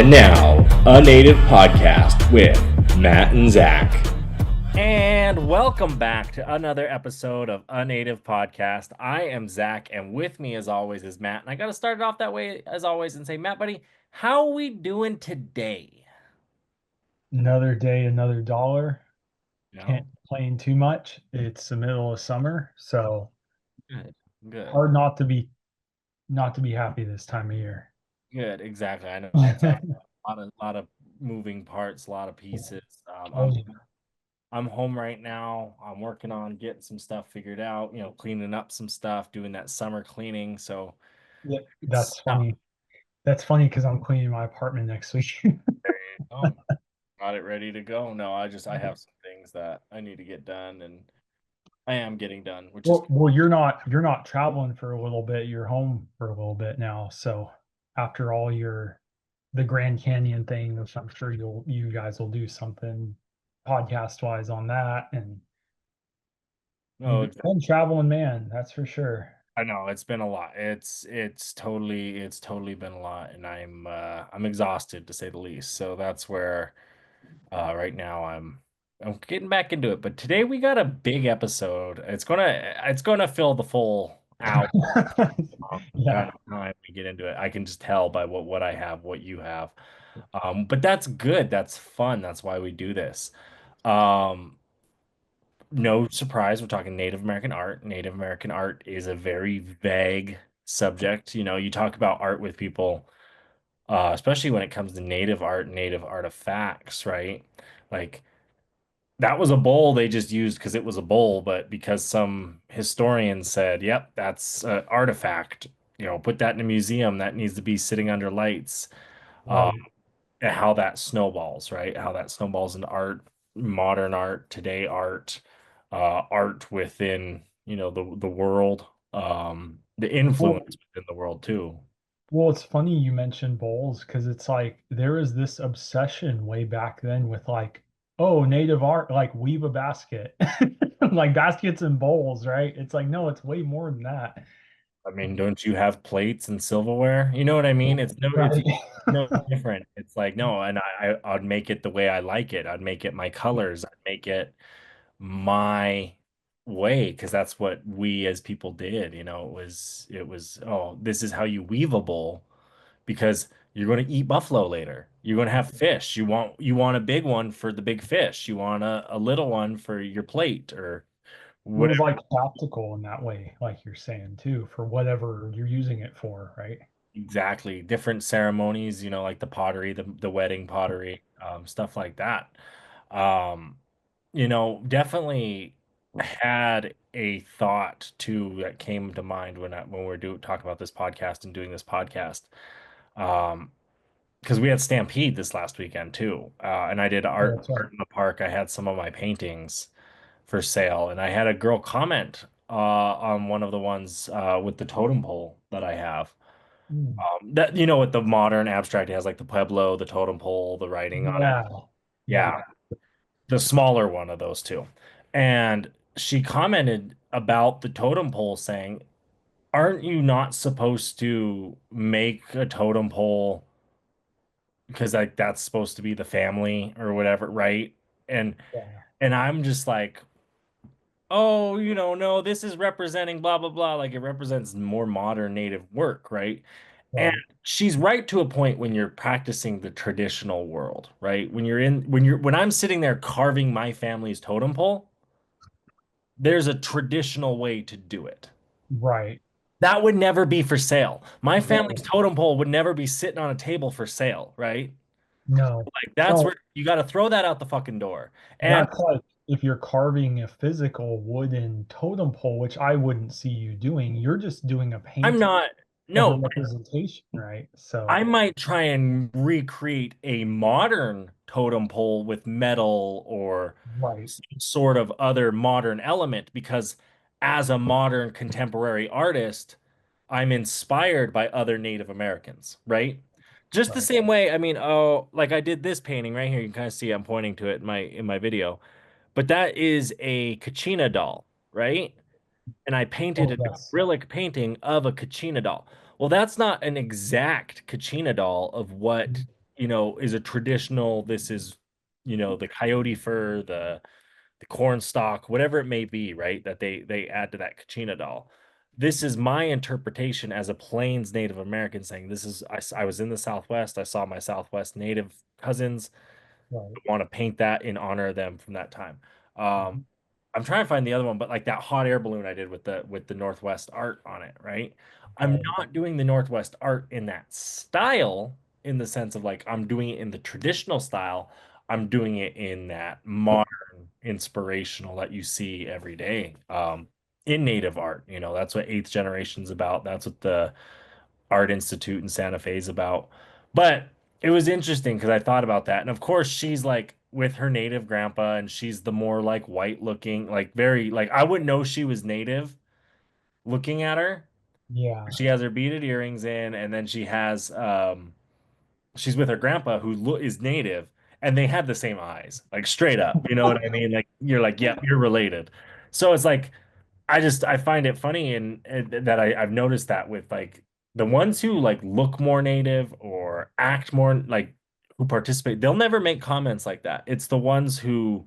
And now, a Native Podcast with Matt and Zach. And welcome back to another episode of A Native Podcast. I am Zach, and with me, as always, is Matt. And I got to start it off that way, as always, and say, Matt, buddy, how are we doing today? Another day, another dollar. You Can't know, complain too much. It's the middle of summer, so good, good, hard not to be happy this time of year. good. Exactly. I know it's a lot of moving parts, a lot of pieces. Oh, yeah. I'm home right now. I'm working on getting some stuff figured out. Cleaning up some stuff, doing that summer cleaning. So Yeah, it's that's funny. That's funny because I'm cleaning my apartment next week. oh, got it ready to go. No, I have some things that I need to get done, and I am getting done, which is Well, you're not traveling for a little bit. You're home for a little bit now. So after all your the Grand Canyon thing, which I'm sure you guys will do something podcast wise on that, and no, you've been traveling, man. That's for sure. I know it's been a lot. It's totally been a lot, and I'm exhausted to say the least. So that's where right now I'm getting back into it. But today we got a big episode. It's gonna fill the full hour. Kind Yeah. of time we get into it. I can just tell by what I have, what you have. But that's good. That's fun. That's why we do this. Um, no surprise, we're talking Native American art. Native American art is a very vague subject. You talk about art with people, especially when it comes to native art, native artifacts, right? Like that was a bowl they just used because it was a bowl, but because some historian said, "Yep, that's an artifact," put that in a museum that needs to be sitting under lights. Uh, Right. and how that snowballs, right? How that snowballs into art, modern art, today art, art within, the world, the Well, influence within the world too. well, it's funny you mentioned bowls because it's like there was this obsession way back then with like, oh, native art, like weave a basket, like baskets and bowls, right? It's like, no, it's way more than that. I mean, don't you have plates and silverware? You know what I mean? It's Right. no different. It's like, no, and I'd make it the way I like it. I'd make it my colors. I'd make it my way because that's what we as people did. It was, oh, this is how you weave a bowl because you're going to eat buffalo later. You're going to have fish. You want a big one for the big fish. You want a little one for your plate or It was whatever. like practical in that way, like you're saying too, for whatever you're using it for, right? Exactly. Different ceremonies, like the pottery, the wedding pottery, stuff like that. Um, definitely had a thought too that came to mind when we're talking about this podcast and doing this podcast. Um, because we had Stampede this last weekend too. And I did Yeah, art that's right. art in the park. I had some of my paintings for sale, and I had a girl comment on one of the ones with the totem pole that I have. Mm. That with the modern abstract, it has like the Pueblo, the totem pole, the writing on it. Yeah. Yeah. Yeah, the smaller one of those two. And she commented about the totem pole saying, "Aren't you not supposed to make a totem pole because like that's supposed to be the family or whatever, right?" And Yeah. and I'm just like, "Oh, no, this is representing blah blah blah, like it represents more modern native work, right?" And Right. she's right to a point when you're practicing the traditional world, right? When I'm sitting there carving my family's totem pole, there's a traditional way to do it. Right. That would never be for sale. My family's No. totem pole would never be sitting on a table for sale, right? No. Like that's where No. you got to throw that out the fucking door. And That's like if you're carving a physical wooden totem pole, which I wouldn't see you doing, you're just doing a I'm painting not, of a no, representation, right? I So, might try and recreate a modern totem pole with metal or right, some sort of other modern element because as a modern contemporary artist, I'm inspired by other Native Americans, right? Just the right. same way, I mean, oh, like I did this painting right here. You can kind of see I'm pointing to it in my video, but that is a Kachina doll, right? And I painted Oh, an yes. acrylic painting of a Kachina doll. Well, that's not an exact Kachina doll of what, is a traditional, this is, the coyote fur, the corn stalk, whatever it may be, right? That they add to that kachina doll. This is my interpretation as a Plains Native American saying this is I was in the Southwest. I saw my Southwest Native cousins. Right. Want to paint that in honor of them from that time. Mhm. I'm trying to find the other one, but like that hot air balloon I did with the Northwest art on it, right? I'm Right. not doing the Northwest art in that style in the sense of like I'm doing it in the traditional style. I'm doing it in that modern inspirational that you see every day in native art. That's what eighth generation's about. That's what the Art Institute in Santa Fe is about. But it was interesting because I thought about that. And of course, she's like with her native grandpa, and she's the more like white looking, like very like I wouldn't know she was native looking at her. Yeah. She has her beaded earrings in, and then she's with her grandpa is native, and they have the same eyes, like straight up. You know what I mean? Like you're like, yeah, you're related. So it's like I find it funny and that I've noticed that with like the ones who like look more native or act more like who participate, they'll never make comments like that. It's the ones who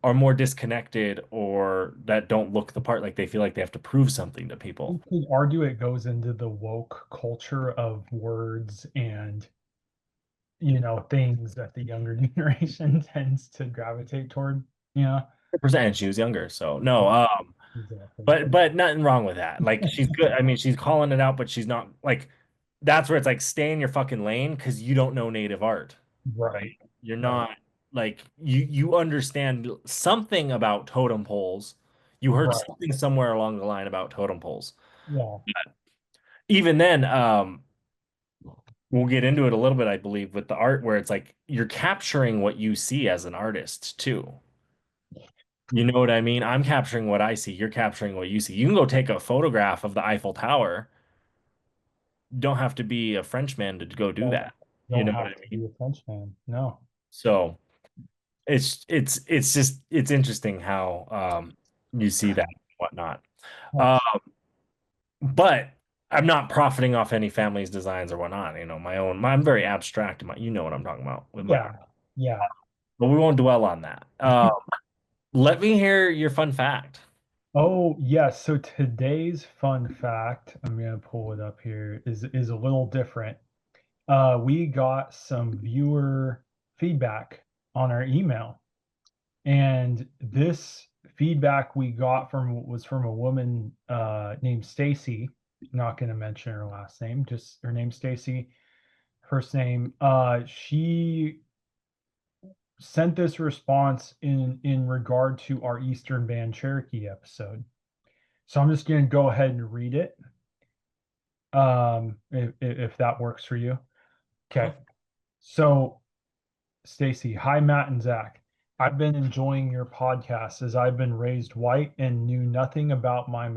are more disconnected or that don't look the part, like they feel like they have to prove something to people. You could argue it goes into the woke culture of words and, things that the younger generation tends to gravitate toward. Yeah. 100%, and she was younger, so no, Exactly. but nothing wrong with that. Like she's good. I mean, she's calling it out, but she's not like that's where it's like stay in your fucking lane because you don't know native art. Right? Right. You're Right. not like you understand something about totem poles. You heard Right. something somewhere along the line about totem poles. Yeah. Even then, we'll get into it a little bit, I believe, with the art where it's like you're capturing what you see as an artist too. You know what I mean? I'm capturing what I see. You're capturing what you see. You can go take a photograph of the Eiffel Tower. Don't have to be a Frenchman to go do Don't that. You don't know what have I to mean? be a Frenchman. No. So it's just it's interesting how you see that and whatnot. Uh, Yes. but I'm not profiting off any family's designs or whatnot. My own. I'm very abstract. You know what I'm talking about with my art. Yeah. Yeah. But we won't dwell on that. Let me hear your fun fact. Oh, yes. So today's fun fact, I'm gonna pull it up here, is a little different. We got some viewer feedback on our email, and this feedback we got was from a woman named Stacy. I'm not gonna mention her last name, just her name Stacy. First name. She sent this response in regard to our Eastern Band Cherokee episode. So I'm just going to go ahead and read it, if that works for you. Okay. So, Stacy, hi Matt and Zach. I've been enjoying your podcast as I've been raised white and knew nothing about my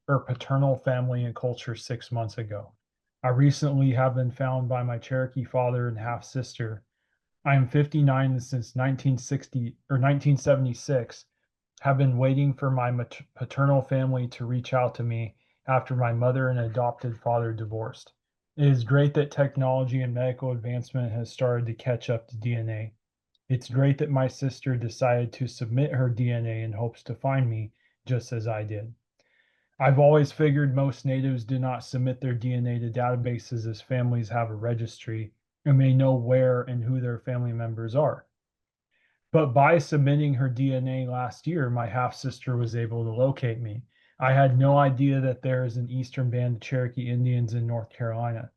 paternal family and culture 6 months ago. I recently have been found by my Cherokee father and half sister. I am 59 and since 1960 or 1976 have been waiting for my paternal family to reach out to me after my mother and adopted father divorced. It is great that technology and medical advancement has started to catch up to DNA. It's great that my sister decided to submit her DNA in hopes to find me, just as I did. I've always figured most natives do not submit their DNA to databases as families have a registry and may know where and who their family members are. But by submitting her DNA last year, my half sister was able to locate me. I had no idea that there is an Eastern Band of Cherokee Indians in North Carolina.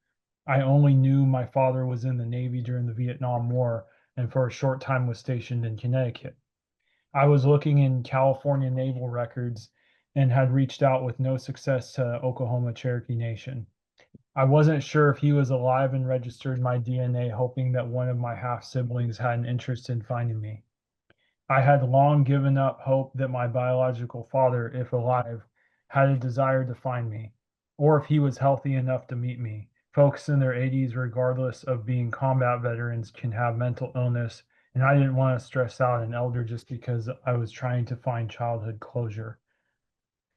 I only knew my father was in the Navy during the Vietnam War and for a short time was stationed in Connecticut. I was looking in California naval records and had reached out with no success to Oklahoma Cherokee Nation. I wasn't sure if he was alive and registered my DNA, hoping that one of my half siblings had an interest in finding me. I had long given up hope that my biological father, if alive, had a desire to find me, or if he was healthy enough to meet me. Folks in their 80s, regardless of being combat veterans, can have mental illness, and I didn't want to stress out an elder just because I was trying to find childhood closure.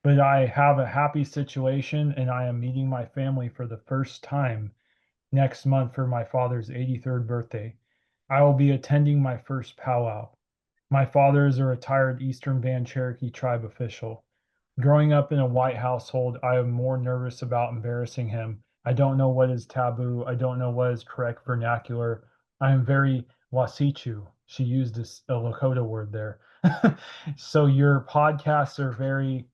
But I have a happy situation, and I am meeting my family for the first time next month for my father's 83rd birthday. I will be attending my first powwow. My father is a retired Eastern Band Cherokee tribe official. Growing up in a white household, I am more nervous about embarrassing him. I don't know what is taboo. I don't know what is correct vernacular. I am very wasichu. She used a Lakota word there. So your podcasts are very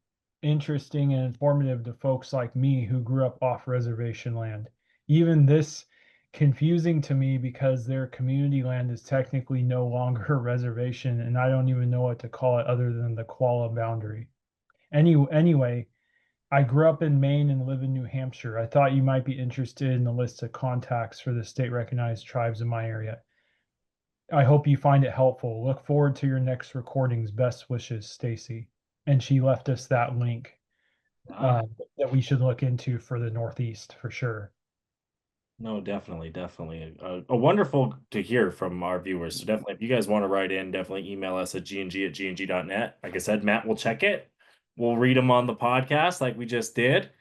interesting and informative to folks like me who grew up off reservation land. Even this confusing to me because their community land is technically no longer a reservation, and I don't even know what to call it other than the koala boundary. Anyway, I grew up in Maine and live in New Hampshire. I thought you might be interested in the list of contacts for the state recognized tribes in my area. I hope you find it helpful. Look forward to your next recordings. Best wishes, Stacy. And she left us that link Ah, that we should look into for the Northeast for sure. no, definitely, definitely. A wonderful to hear from our viewers. So definitely, if you guys want to write in, definitely email us at gng@gng.net. Like I said, Matt will check it. We'll read them on the podcast like we just did.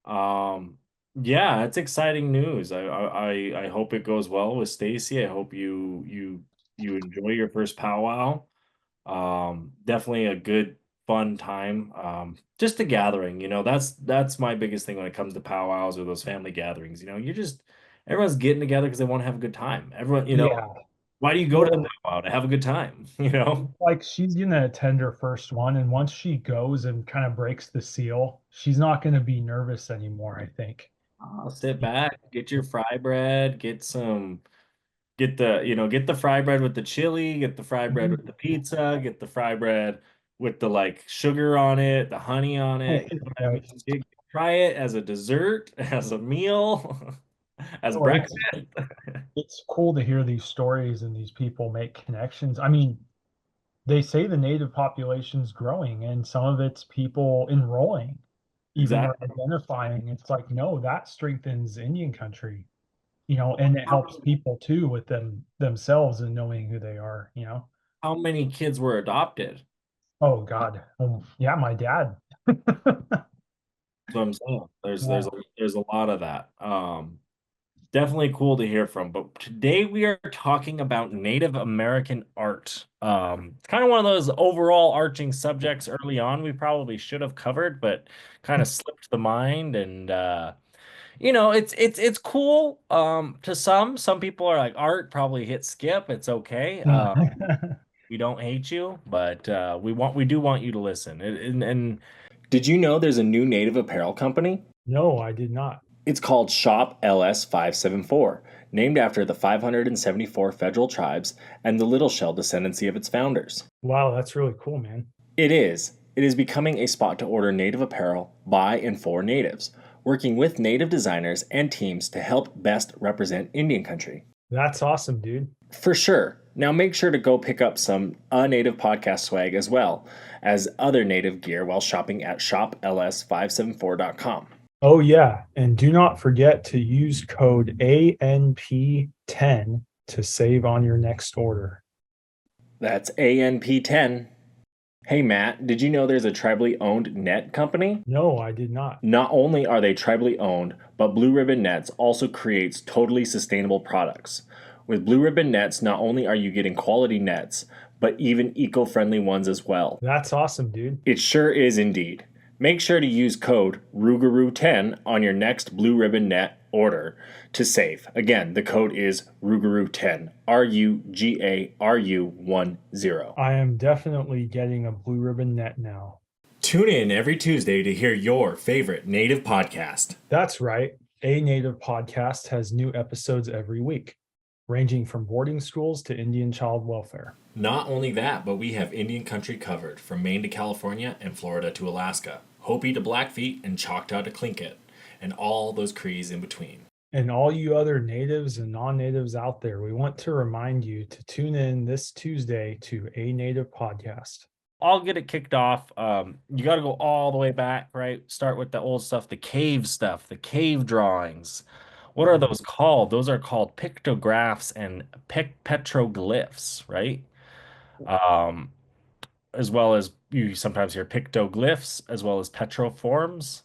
Um, yeah, it's exciting news. I hope it goes well with Stacy. I hope you enjoy your first powwow. Definitely a good fun time. Just a gathering, that's my biggest thing when it comes to powwows or those family gatherings. You're just everyone's getting together because they want to have a good time. Everyone, Yeah. why do you go to the Well, powwow to have a good time? like she's gonna attend her first one, and once she goes and kind of breaks the seal, she's not gonna be nervous anymore, I think. Sit back, get your fry bread, get the fry bread with the chili, get the fry bread with the pizza, get the fry bread with the like sugar on it, the honey on it, whatever Right. you try it as a dessert, as a meal, as So breakfast. it's cool to hear these stories and these people make connections. I mean, they say the native population's growing and some of it's people enrolling, even or Exactly. identifying. It's like, no, that strengthens Indian country, and it helps people too with themselves and knowing who they are. How many kids were adopted? Oh God. Yeah, my dad. That's what I'm saying. Yeah. There's a lot of that. Definitely cool to hear from. But today we are talking about Native American art. It's kind of one of those overall arching subjects early on we probably should have covered, but kind of slipped the mind. And it's cool. To some people are like art, probably hit skip. It's okay. We don't hate you, but we do want you to listen. And did you know there's a new native apparel company? No, I did not. It's called Shop LS 574, named after the 574 federal tribes and the Little Shell descendancy of its founders. Wow, that's really cool, man. It is. It is becoming a spot to order native apparel by and for natives, working with native designers and teams to help best represent Indian country. That's awesome, dude. For sure. Now make sure to go pick up some native podcast swag as well as other native gear while shopping at shopls574.com. Oh, yeah. And do not forget to use code ANP10 to save on your next order. That's ANP10. Hey Matt, did you know there's a tribally owned net company? No, I did not. Not only are they tribally owned, but Blue Ribbon Nets also creates totally sustainable products. With Blue Ribbon Nets, not only are you getting quality nets, but even eco-friendly ones as well. That's awesome, dude. It sure is indeed. Make sure to use code RUGAROO10 on your next Blue Ribbon Net order to save. Again, the code is RUGAROO10, RUGARU10. I am definitely getting a blue ribbon net now. Tune in every Tuesday to hear your favorite native podcast. That's right. A Native Podcast has new episodes every week, ranging from boarding schools to Indian child welfare. Not only that, but we have Indian country covered from Maine to California and Florida to Alaska, Hopi to Blackfeet and Choctaw to Tlingit, and all those Crees in between. And all you other natives and non-natives out there, we want to remind you to tune in this Tuesday to A Native Podcast. I'll get it kicked off. You got to go all the way back, right? Start with the old stuff, the cave stuff, the cave drawings. What are those called? Those are called pictographs and petroglyphs, right? Um, as well as you sometimes hear pictoglyphs as well as petroforms.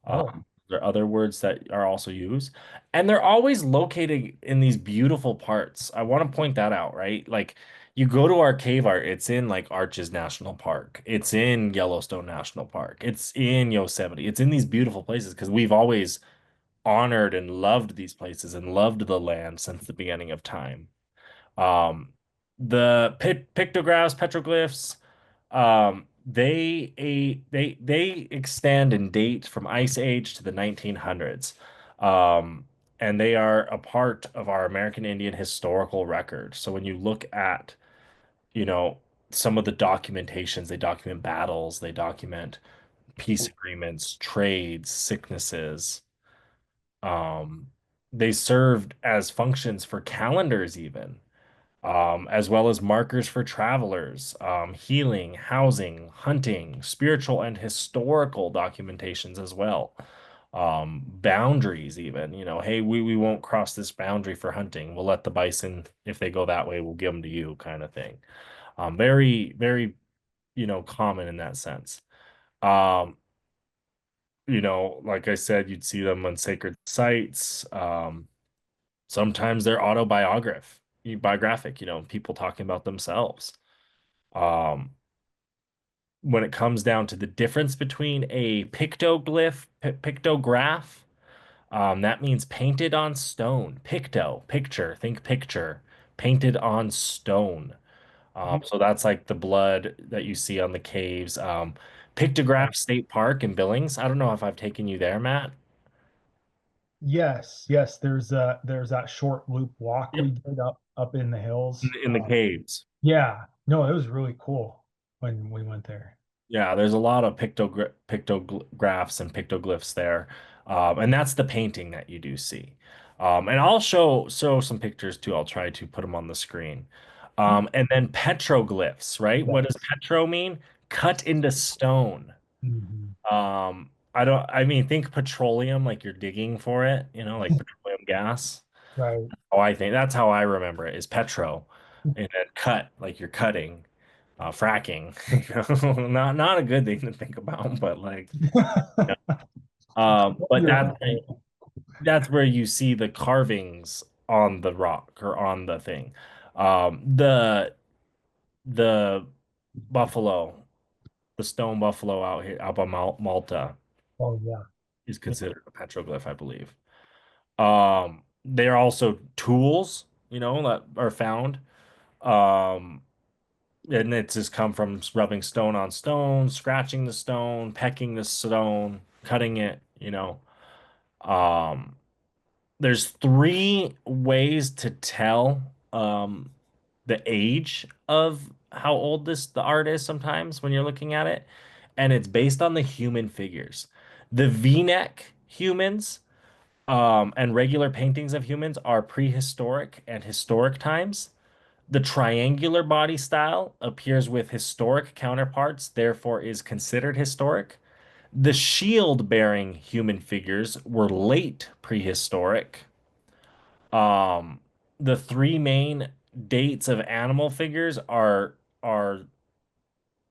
Oh. There are other words that are also used, and they're always located in these beautiful parts. I want to point that out, right? Like you go to our cave art, it's in like Arches National Park, it's in Yellowstone National Park, it's in Yosemite, it's in these beautiful places because we've always honored and loved these places and loved the land since the beginning of time. Um, the pictographs, petroglyphs, they extend and date from Ice Age to the 1900s. Um, and they are a part of our American Indian historical record. So when you look at, you know, some of the documentations, they document battles, they document peace agreements, trades, sicknesses. Um, they served as functions for calendars even, as well as markers for travelers, healing, housing, hunting, spiritual and historical documentations as well. Boundaries, even, hey, we won't cross this boundary for hunting. We'll let the bison, if they go that way, we'll give them to you, kind of thing. Very, very, common in that sense. Um, like I said, you'd see them on sacred sites. Sometimes they're biographic, people talking about themselves. Um, when it comes down to the difference between a pictograph, that means painted on stone. Picture, think picture, painted on stone. So that's like the blood that you see on the caves. Pictograph State Park in Billings. I don't know if I've taken you there, Matt. Yes, yes. There's that short loop walk Yep. we did up in the hills. In the caves. Yeah, no, it was really cool when we went there. Yeah, there's a lot of pictographs and pictoglyphs there. And that's the painting that you do see. And I'll show some pictures too. I'll try to put them on the screen. And then petroglyphs, right? What does Yes. petro mean? Cut into stone. Mhm. I mean, think petroleum, like you're digging for it, like petroleum gas. Right. Oh, I think that's how I remember it is petro. And then cut, like you're cutting, fracking. Not a good thing to think about, but like, yeah. But You're right. that's where you see the carvings on the rock or on the thing. The buffalo, the stone buffalo out here, out by Malta, Oh yeah. is considered a petroglyph, I believe. There are also tools, that are found. Um, and it's just come from rubbing stone on stone, scratching the stone, pecking the stone, cutting it. Um, there's three ways to tell the age of how old the art is sometimes when you're looking at it, and it's based on the human figures. The V-neck humans and regular paintings of humans are prehistoric and historic times. The triangular body style appears with historic counterparts, therefore is considered historic. The shield-bearing human figures were late prehistoric. Um, the three main dates of animal figures are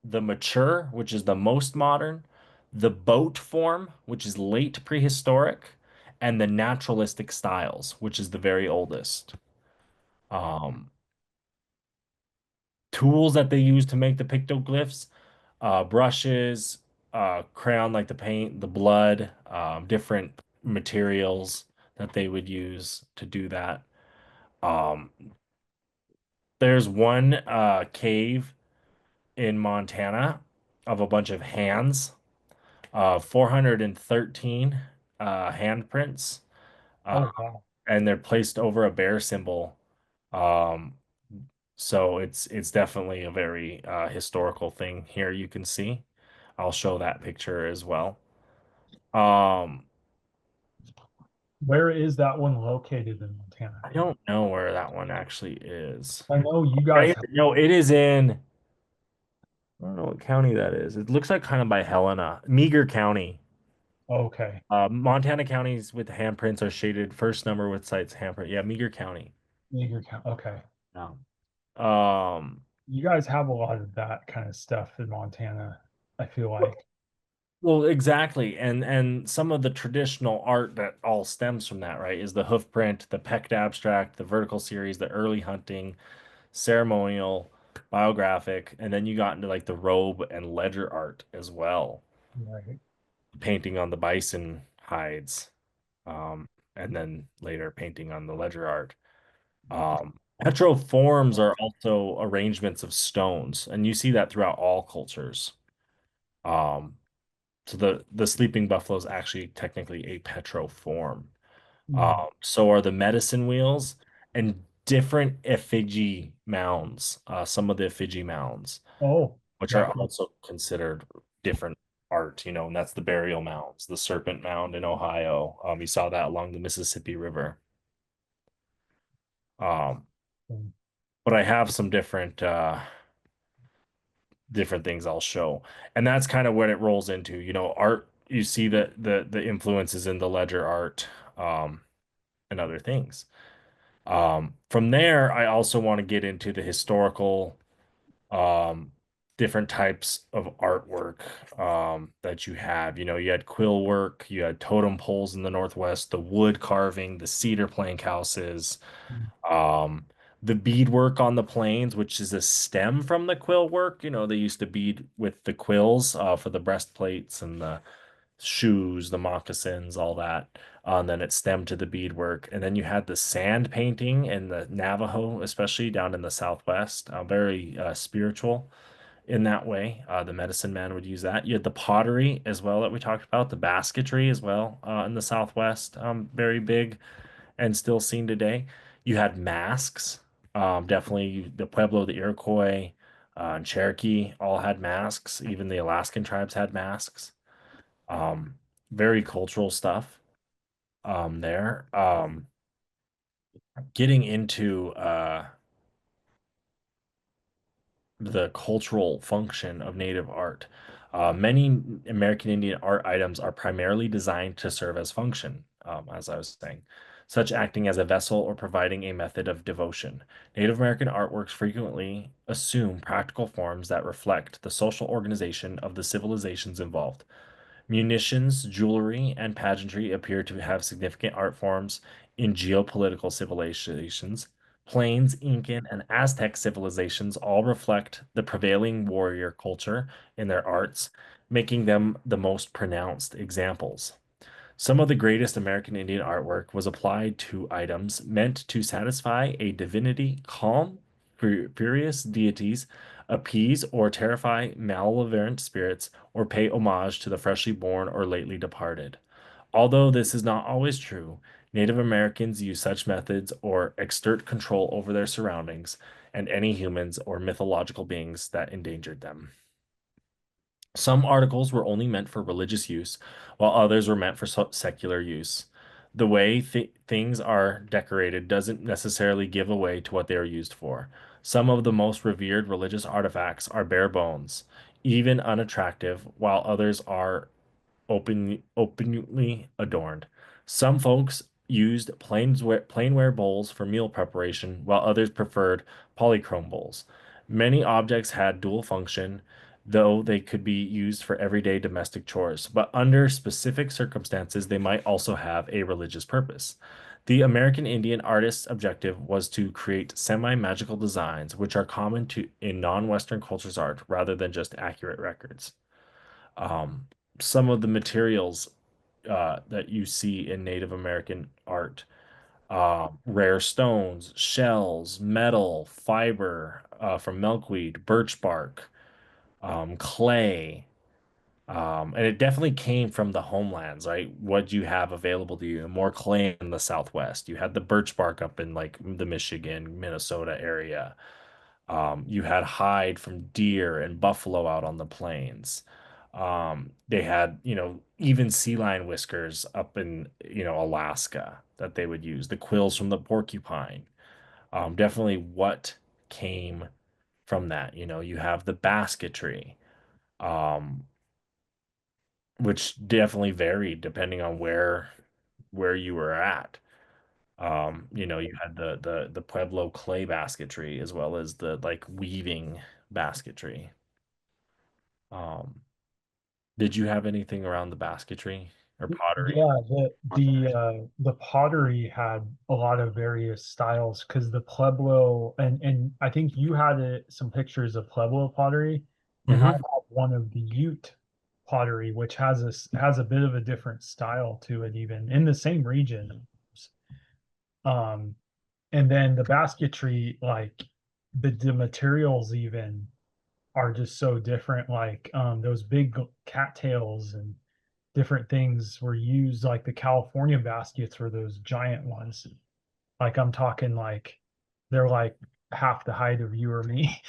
the mature, which is the most modern, the boat form, which is late prehistoric, and the naturalistic styles, which is the very oldest. Um, Tools that they use to make the pictoglyphs, brushes, crayon like the paint, the blood, different materials that they would use to do that. Um, there's one cave in Montana of a bunch of hands, 413 handprints, uh, Oh wow. and they're placed over a bear symbol. Um, so it's definitely a very historical thing here you can see. I'll show that picture as well. Um, Where is that one located in Montana? I don't know where that one actually is. I know you Right guys here. have. No, it is in, I don't know what county that is. It looks like kind of by Helena, Meager County. Okay. Montana counties with handprints are shaded first number with sites handprint. Yeah, Meager County. Meager County. Okay. Yeah. Um, You guys have a lot of that kind of stuff in Montana, I feel like. Well, exactly. And some of the traditional art that all stems from that, right, is the hoof print, the pecked abstract, the vertical series, the early hunting, ceremonial, biographic, and then you got into like the robe and ledger art as well, Right. painting on the bison hides, and then later painting on the ledger art. Petroforms are also arrangements of stones, and you see that throughout all cultures. Um, so the sleeping buffalo is actually technically a petroform. Mm. So are the medicine wheels and different effigy mounds. Some of the effigy mounds, Oh, which are like also considered different art, and that's the burial mounds, the Serpent Mound in Ohio. You saw that along the Mississippi River. Um, um, but I have some different things I'll show. And that's kind of what it rolls into. Art, you see the influences in the ledger art, and other things. From there, I also want to get into the historical, um, different types of artwork, that you have. You had quill work, you had totem poles in the Northwest, the wood carving, the cedar plank houses, mm, um, the beadwork on the plains, which is a stem from the quill work. They used to bead with the quills, for the breastplates and the shoes, the moccasins, all that. And then it stemmed to the beadwork. And then you had the sand painting and the Navajo, especially down in the Southwest, very spiritual in that way. The medicine man would use that. You had the pottery as well that we talked about, the basketry as well, in the Southwest, very big and still seen today. You had masks. Definitely the Pueblo, the Iroquois, and Cherokee all had masks. Even the Alaskan tribes had masks. Um, Very cultural stuff, there. Getting into the cultural function of native art. Many American Indian art items are primarily designed to serve as function, as I was saying, such acting as a vessel or providing a method of devotion. Native American artworks frequently assume practical forms that reflect the social organization of the civilizations involved. Munitions, jewelry, and pageantry appear to have significant art forms in geopolitical civilizations. Plains, Incan, and Aztec civilizations all reflect the prevailing warrior culture in their arts, making them the most pronounced examples. Some of the greatest American Indian artwork was applied to items meant to satisfy a divinity, calm furious deities, appease or terrify malevolent spirits, or pay homage to the freshly born or lately departed. Although this is not always true, Native Americans use such methods or exert control over their surroundings and any humans or mythological beings that endangered them. Some articles were only meant for religious use, while others were meant for secular use. The way things are decorated doesn't necessarily give away to what they are used for. Some of the most revered religious artifacts are bare bones, even unattractive, while others are openly adorned. Some folks used plainware bowls for meal preparation, while others preferred polychrome bowls. Many objects had dual function, though they could be used for everyday domestic chores, but under specific circumstances, they might also have a religious purpose. The American Indian artist's objective was to create semi-magical designs, which are common to in non-Western cultures art rather than just accurate records. Um, some of the materials, that you see in Native American art, rare stones, shells, metal, fiber, from milkweed, birch bark, clay. And it definitely came from the homelands, right? What you have available to you, more clay in the Southwest. You had the birch bark up in like the Michigan, Minnesota area. You had hide from deer and buffalo out on the plains. They had, even sea lion whiskers up in, Alaska that they would use, the quills from the porcupine. Definitely what came from that. You have the basketry, um, which definitely varied depending on where you were at. You had the Pueblo clay basketry as well as the like weaving basketry. Um, Did you have anything around the basketry or pottery? Yeah, the pottery had a lot of various styles because the Pueblo and I think you had some pictures of Pueblo pottery, and I Hmm. have one of the Ute pottery, which has a bit of a different style to it, even in the same region. Um, and then the basketry, like the materials even are just so different. Like those big cattails and different things were used. Like the California baskets were those giant ones. Like I'm talking like they're like half the height of you or me.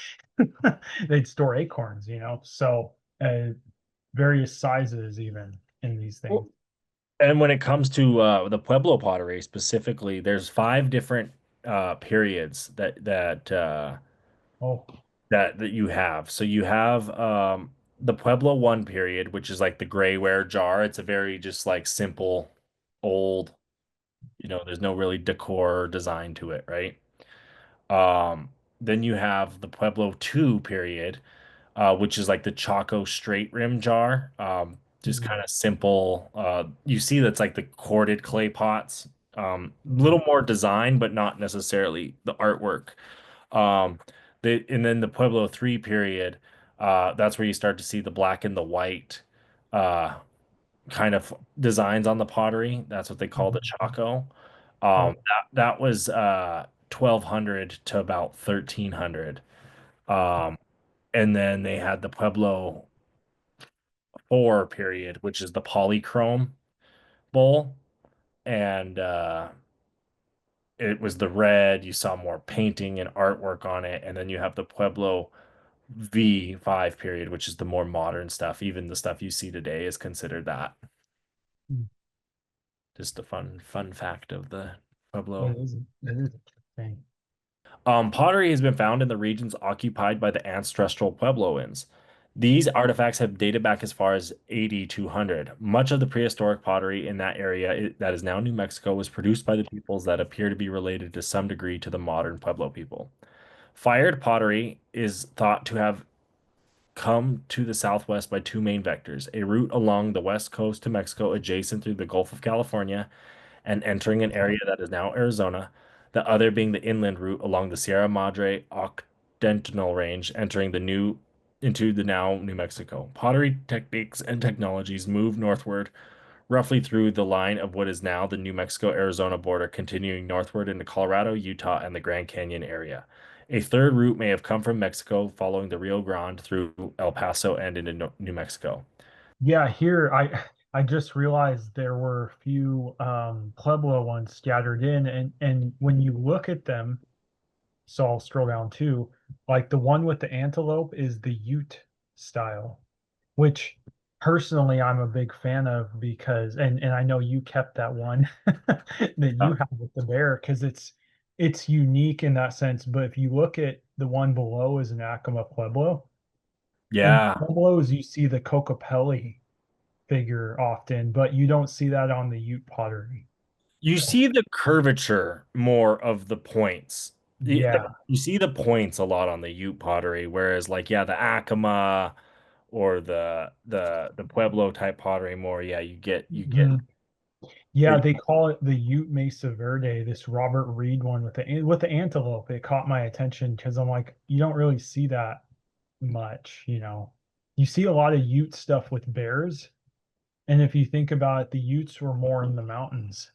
They'd store acorns, So various sizes even in these things. And when it comes to the Pueblo pottery specifically, there's five different periods Oh, that you have. So you have the Pueblo one period, which is like the grayware jar. It's a very just like simple, old, there's no really decor or design to it, right? Then you have the Pueblo two period, which is like the Choco straight rim jar. Just mm, kind of simple. You see that's like the corded clay pots. mm, Little more design, but not necessarily the artwork. Um, and then the Pueblo 3 period, that's where you start to see the black and the white uh, kind of designs on the pottery. That's what they call the mm. Chaco. Oh, That was 1200 to about 1300. Um, and then they had the Pueblo 4 period, which is the polychrome bowl. And it was the red. You saw more painting and artwork on it. And then you have the Pueblo V5 period, which is the more modern stuff. Even the stuff you see today is considered that. mm. Just a fun fact of the It Pueblo. is it is interesting. Pottery has been found in the regions occupied by the ancestral Puebloans. These artifacts have dated back as far as 8200. Much of the prehistoric pottery in that area that is now New Mexico was produced by the peoples that appear to be related to some degree to the modern Pueblo people. Fired pottery is thought to have come to the southwest by two main vectors: a route along the west coast to Mexico adjacent through the Gulf of California and entering an area that is now Arizona, the other being the inland route along the Sierra Madre Occidental Range, entering the new into the now New Mexico. Pottery techniques and technologies move northward roughly through the line of what is now the New Mexico-Arizona border, continuing northward into Colorado, Utah, and the Grand Canyon area. A third route may have come from Mexico, following the Rio Grande through El Paso and into New Mexico. Yeah, here I just realized there were a few Pueblo ones scattered in, and when you look at them, so I'll scroll down too, like the one with the antelope is the Ute style, which personally I'm a big fan of because and I know you kept that one that Uh, you have with the bear because it's unique in that sense. But if you look at the one below is an Acoma Pueblo, and yeah, Pueblos you see the Cocopelli figure often, but you don't see that on the Ute pottery. you see the curvature more of the points. Yeah. You see the points a lot on the Ute pottery, whereas like yeah, the Acoma or the Pueblo type pottery more, yeah, you get Mhm. Yeah, it. they call it the Ute Mesa Verde, this Robert Reed one with the antelope. It caught my attention because I'm like, you don't really see that much. You see a lot of Ute stuff with bears, and if you think about it, the Utes were more in the mountains,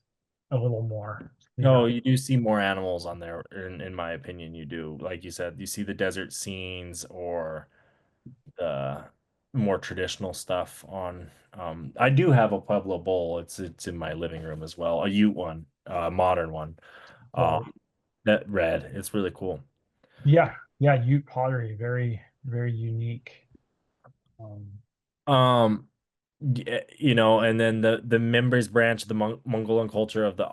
a little more, you No, know. you do see more animals on there, in my opinion, you do. Like you said, you see the desert scenes or the more traditional stuff on. I do have a Pueblo bowl. It's in my living room as well, a Ute one, modern one. Cool. That red, it's really cool. Yeah, yeah, Ute pottery, very, very unique. Um, Um, and then the members branch of the Mongolian culture of the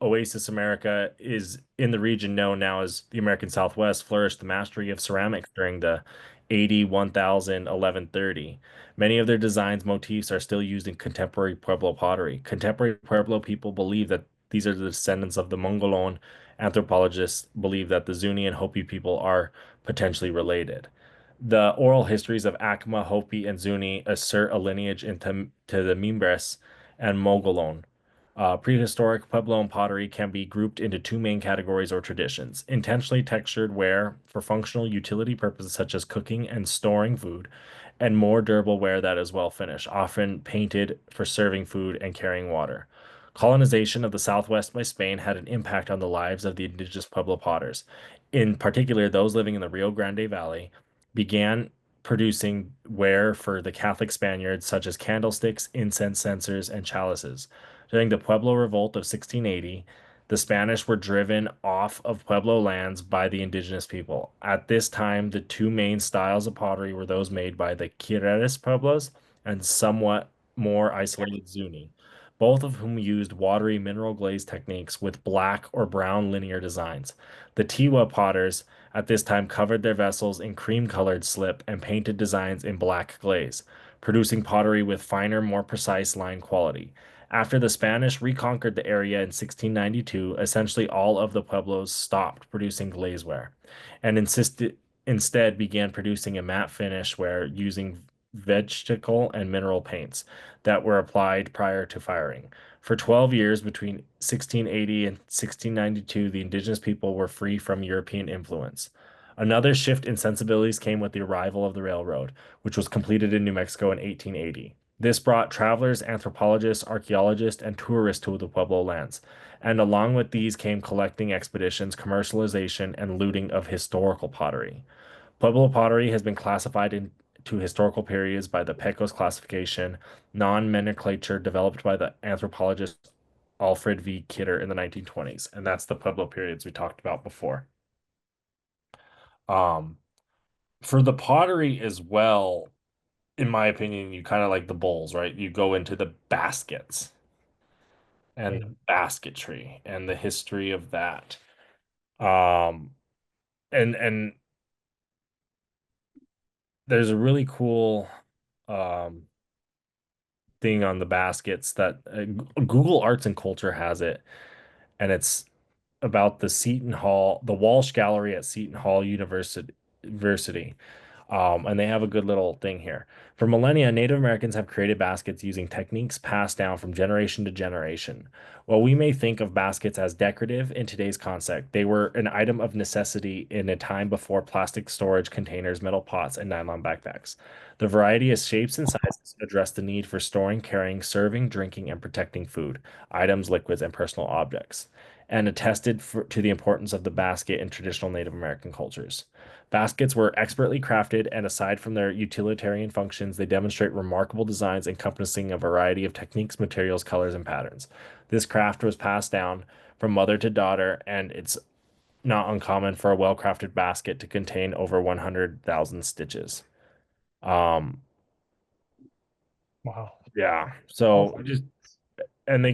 Oasis America is in the region known now as the American Southwest, flourished the mastery of ceramics during the 80, 1000, 1130. Many of their designs motifs are still used in contemporary Pueblo pottery. Contemporary Pueblo people believe that these are the descendants of the Mongolian. Anthropologists believe that the Zuni and Hopi people are potentially related. The oral histories of Acoma, Hopi, and Zuni assert a lineage into to the Mimbres and Mogolon. Prehistoric Puebloan pottery can be grouped into two main categories or traditions: intentionally textured ware for functional utility purposes such as cooking and storing food, and more durable ware that is well finished, often painted for serving food and carrying water. Colonization of the Southwest by Spain had an impact on the lives of the indigenous Pueblo potters. In particular, those living in the Rio Grande Valley began producing ware for the Catholic Spaniards, such as candlesticks, incense censers, and chalices. During the Pueblo Revolt of 1680, the Spanish were driven off of Pueblo lands by the indigenous people. At this time, the two main styles of pottery were those made by the Quireles Pueblos and somewhat more isolated Zuni, both of whom used watery mineral glaze techniques with black or brown linear designs. The Tiwa potters at this time covered their vessels in cream-colored slip and painted designs in black glaze, producing pottery with finer, more precise line quality. After the Spanish reconquered the area in 1692, essentially all of the pueblos stopped producing glazeware and instead began producing a matte finish ware using vegetable and mineral paints that were applied prior to firing. For 12 years between 1680 and 1692, the indigenous people were free from European influence. Another shift in sensibilities came with the arrival of the railroad, which was completed in New Mexico in 1880. This brought travelers, anthropologists, archaeologists, and tourists to the Pueblo lands. And along with these came collecting expeditions, commercialization, and looting of historical pottery. Pueblo pottery has been classified into historical periods by the Pecos classification, non-nomenclature developed by the anthropologist Alfred V. Kidder in the 1920s. And that's the Pueblo periods we talked about before. Um, for the pottery as well, in my opinion, you kind of like the bowls, right? You go into the baskets and the Right. basketry and the history of that. Um, and there's a really cool um thing on the baskets that Google Arts and Culture has it, and it's about the Seton Hall, the Walsh Gallery at Seton Hall University. And they have a good little thing here. For millennia, Native Americans have created baskets using techniques passed down from generation to generation. While we may think of baskets as decorative in today's concept, they were an item of necessity in a time before plastic storage containers, metal pots, and nylon backpacks. The variety of shapes and sizes address the need for storing, carrying, serving, drinking, and protecting food, items, liquids, and personal objects, and attested to the importance of the basket in traditional Native American cultures. Baskets were expertly crafted, and aside from their utilitarian functions, they demonstrate remarkable designs encompassing a variety of techniques, materials, colors, and patterns. This craft was passed down from mother to daughter, and it's not uncommon for a well-crafted basket to contain over 100,000 stitches. Um, Wow. yeah. That's So just and they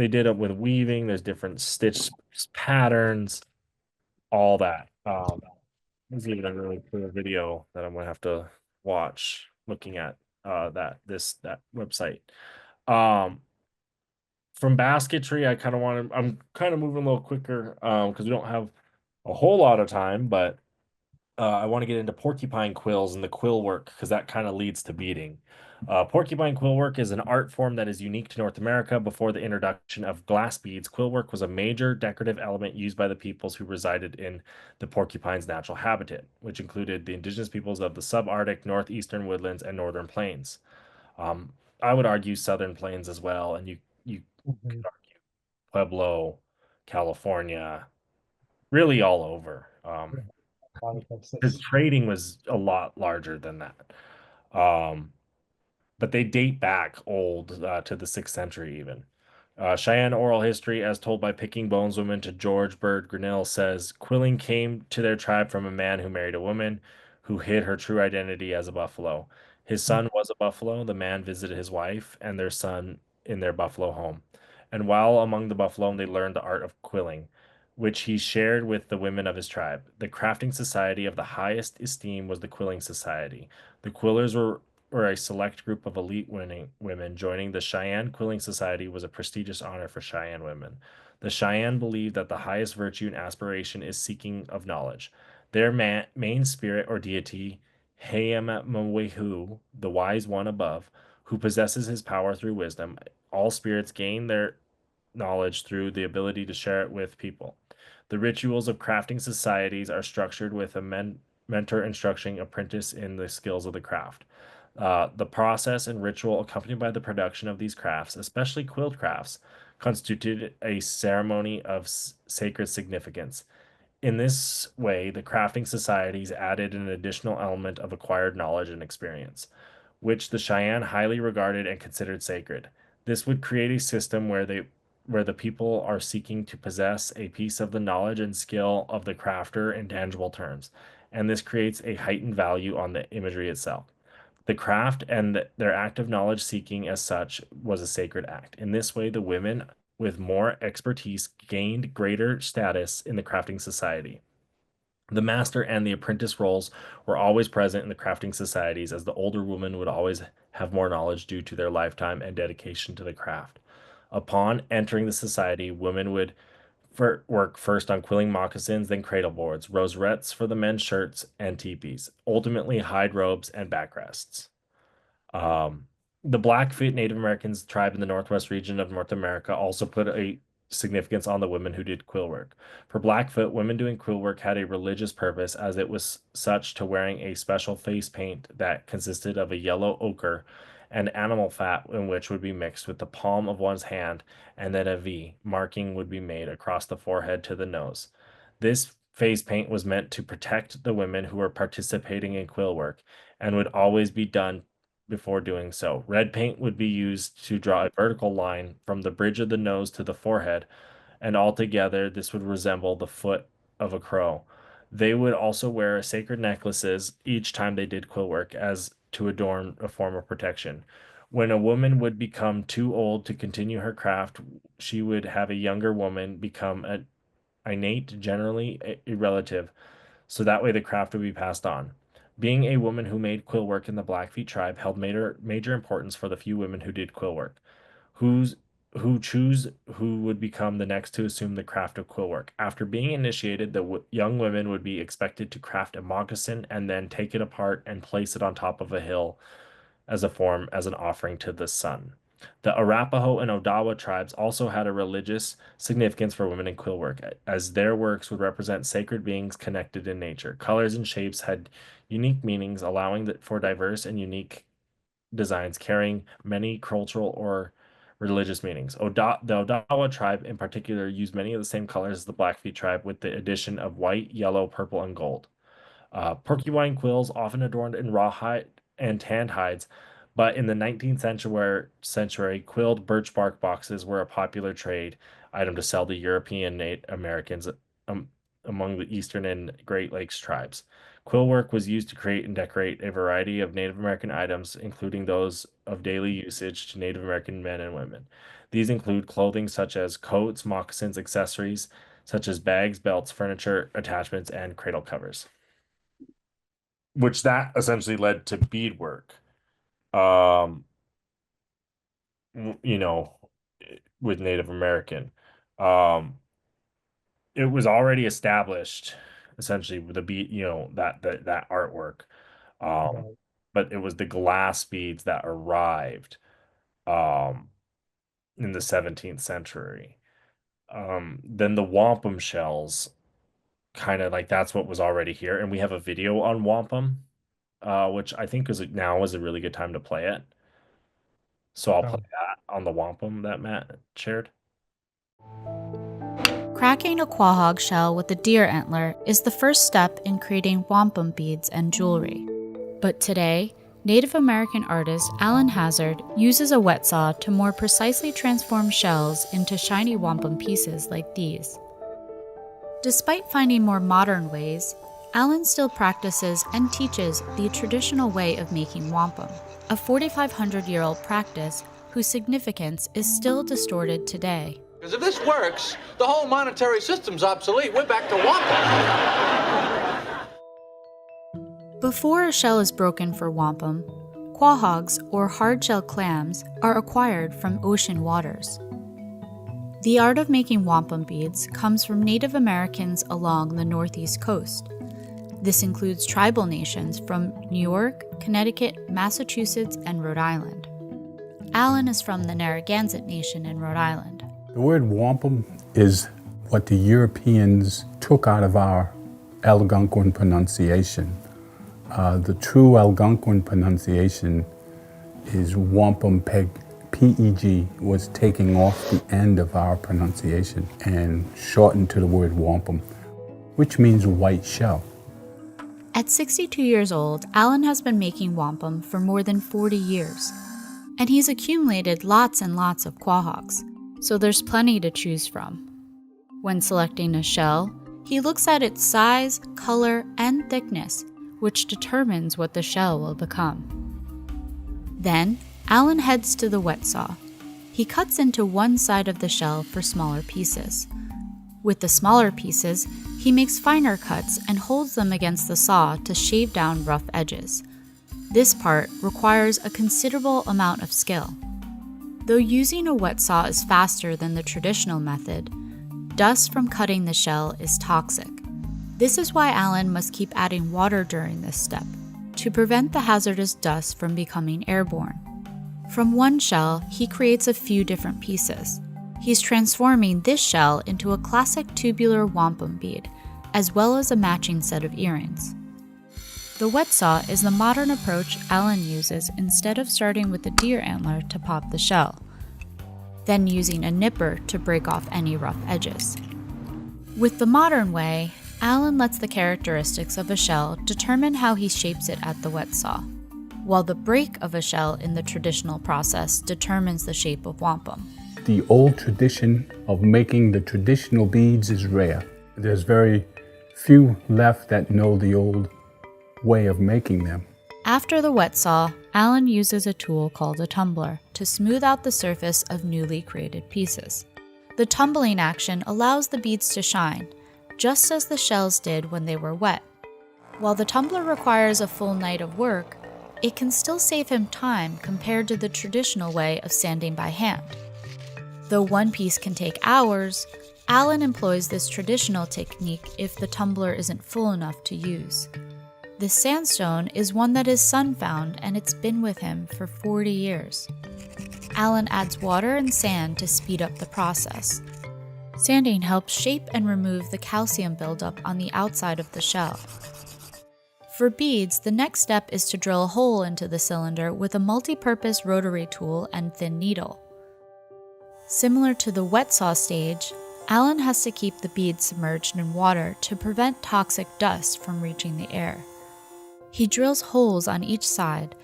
did it with weaving. There's different stitch patterns, all that. There's even a really cool video that I'm gonna have to watch looking at that website. Um, from basketry, I kind of want to. I'm kind of moving a little quicker because we don't have a whole lot of time, but I want to get into porcupine quills and the quill work because that kind of leads to beading. Porcupine quill work is an art form that is unique to North America. Before the introduction of glass beads, quill work was a major decorative element used by the peoples who resided in the porcupine's natural habitat, which included the indigenous peoples of the subarctic, northeastern woodlands, and northern plains. Um, I would argue southern plains as well, and you Mhm. Pueblo, California, really all over. Yeah, a lot of The Texas. trading was a lot larger than that. Um, but they date back old to the 6th century even. Cheyenne oral history, as told by Picking Bones woman to George Bird Grinnell, says quilling came to their tribe from a man who married a woman who hid her true identity as a buffalo. His son was a buffalo. The man visited his wife and their son in their buffalo home. And while among the buffalo, they learned the art of quilling, which he shared with the women of his tribe. The crafting society of the highest esteem was the quilling society. The quillers were a select group of elite women. Joining the Cheyenne Quilling Society was a prestigious honor for Cheyenne women. The Cheyenne believed that the highest virtue and aspiration is seeking of knowledge. Their main spirit or deity Heamawehu, the wise one above, who possesses his power through wisdom. All spirits gain their knowledge through the ability to share it with people. The rituals of crafting societies are structured with a mentor instructing apprentice in the skills of the craft. The process and ritual accompanied by the production of these crafts, especially quilt crafts, constituted a ceremony of sacred significance. In this way, the crafting societies added an additional element of acquired knowledge and experience, which the Cheyenne highly regarded and considered sacred. This would create a system where the people are seeking to possess a piece of the knowledge and skill of the crafter in tangible terms, and this creates a heightened value on the imagery itself. The craft and their act of knowledge seeking as such was a sacred act. In this way, the women with more expertise gained greater status in the crafting society. The master and the apprentice roles were always present in the crafting societies, as the older woman would always have more knowledge due to their lifetime and dedication to the craft. Upon entering the society, women would work first on quilling moccasins, then cradle boards, rosettes for the men's shirts and teepees, ultimately hide robes and backrests. Um, the Blackfoot Native Americans tribe in the northwest region of North America also put a significance on the women who did quill work. For Blackfoot, women doing quill work had a religious purpose, as it was such to wearing a special face paint that consisted of a yellow ochre and animal fat, in which would be mixed with the palm of one's hand, and then a V marking would be made across the forehead to the nose. This face paint was meant to protect the women who were participating in quill work and would always be done before doing so. Red paint would be used to draw a vertical line from the bridge of the nose to the forehead, and altogether this would resemble the foot of a crow. They would also wear sacred necklaces each time they did quill work as to adorn a form of protection. When a woman would become too old to continue her craft, she would have a younger woman become an innate, generally a relative, so that way the craft would be passed on. Being a woman who made quill work in the Blackfeet tribe held major importance for the few women who did quill work, who's who choose who would become the next to assume the craft of quill work. After being initiated, the young women would be expected to craft a moccasin and then take it apart and place it on top of a hill as an offering to the sun. The Arapaho and Odawa tribes also had a religious significance for women in quill work, as their works would represent sacred beings connected in nature. Colors and shapes had unique meanings, allowing for diverse and unique designs carrying many cultural or religious meanings. The Odawa tribe, in particular, used many of the same colors as the Blackfeet tribe, with the addition of white, yellow, purple, and gold. Porcupine quills, often adorned in rawhide and tanned hides, but in the 19th century, quilled birch bark boxes were a popular trade item to sell to European Native Americans among the Eastern and Great Lakes tribes. Quill work was used to create and decorate a variety of Native American items, including those of daily usage to Native American men and women. These include clothing such as coats, moccasins, accessories such as bags, belts, furniture, attachments, and cradle covers. Which that essentially led to beadwork. Um, you know, with Native American. Um, it was already established essentially with the bead, that artwork. Um, Right. but it was the glass beads that arrived um in the 17th century. Then the wampum shells, kind of like that's what was already here, and we have a video on wampum, which I think now is a really good time to play it. So I'll play Okay. that on the wampum that Matt shared. Cracking a quahog shell with a deer antler is the first step in creating wampum beads and jewelry. But today, Native American artist Alan Hazard uses a wet saw to more precisely transform shells into shiny wampum pieces like these. Despite finding more modern ways, Alan still practices and teaches the traditional way of making wampum, a 4,500-year-old practice whose significance is still distorted today. Because if this works, the whole monetary system's obsolete. We're back to wampum. Before a shell is broken for wampum, quahogs or hard-shell clams are acquired from ocean waters. The art of making wampum beads comes from Native Americans along the northeast coast. This includes tribal nations from New York, Connecticut, Massachusetts, and Rhode Island. Alan is from the Narragansett Nation in Rhode Island. The word wampum is what the Europeans took out of our Algonquin pronunciation. The true Algonquin pronunciation is wampum peg. PEG was taking off the end of our pronunciation and shortened to the word wampum, which means white shell. At 62 years old, Alan has been making wampum for more than 40 years, and he's accumulated lots and lots of quahogs, so there's plenty to choose from. When selecting a shell, he looks at its size, color, and thickness, which determines what the shell will become. Then, Alan heads to the wet saw. He cuts into one side of the shell for smaller pieces. With the smaller pieces, he makes finer cuts and holds them against the saw to shave down rough edges. This part requires a considerable amount of skill. Though using a wet saw is faster than the traditional method, dust from cutting the shell is toxic. This is why Alan must keep adding water during this step, to prevent the hazardous dust from becoming airborne. From one shell, he creates a few different pieces. He's transforming this shell into a classic tubular wampum bead, as well as a matching set of earrings. The wet saw is the modern approach Alan uses instead of starting with the deer antler to pop the shell, then using a nipper to break off any rough edges. With the modern way, Alan lets the characteristics of a shell determine how he shapes it at the wet saw, while the break of a shell in the traditional process determines the shape of wampum. The old tradition of making the traditional beads is rare. There's very few left that know the old way of making them. After the wet saw, Alan uses a tool called a tumbler to smooth out the surface of newly created pieces. The tumbling action allows the beads to shine, just as the shells did when they were wet. While the tumbler requires a full night of work, it can still save him time compared to the traditional way of sanding by hand. Though one piece can take hours, Alan employs this traditional technique if the tumbler isn't full enough to use. This sandstone is one that his son found, and it's been with him for 40 years. Alan adds water and sand to speed up the process. Sanding helps shape and remove the calcium buildup on the outside of the shell. For beads, the next step is to drill a hole into the cylinder with a multi-purpose rotary tool and thin needle. Similar to the wet saw stage, Alan has to keep the bead submerged in water to prevent toxic dust from reaching the air. He drills holes on each side,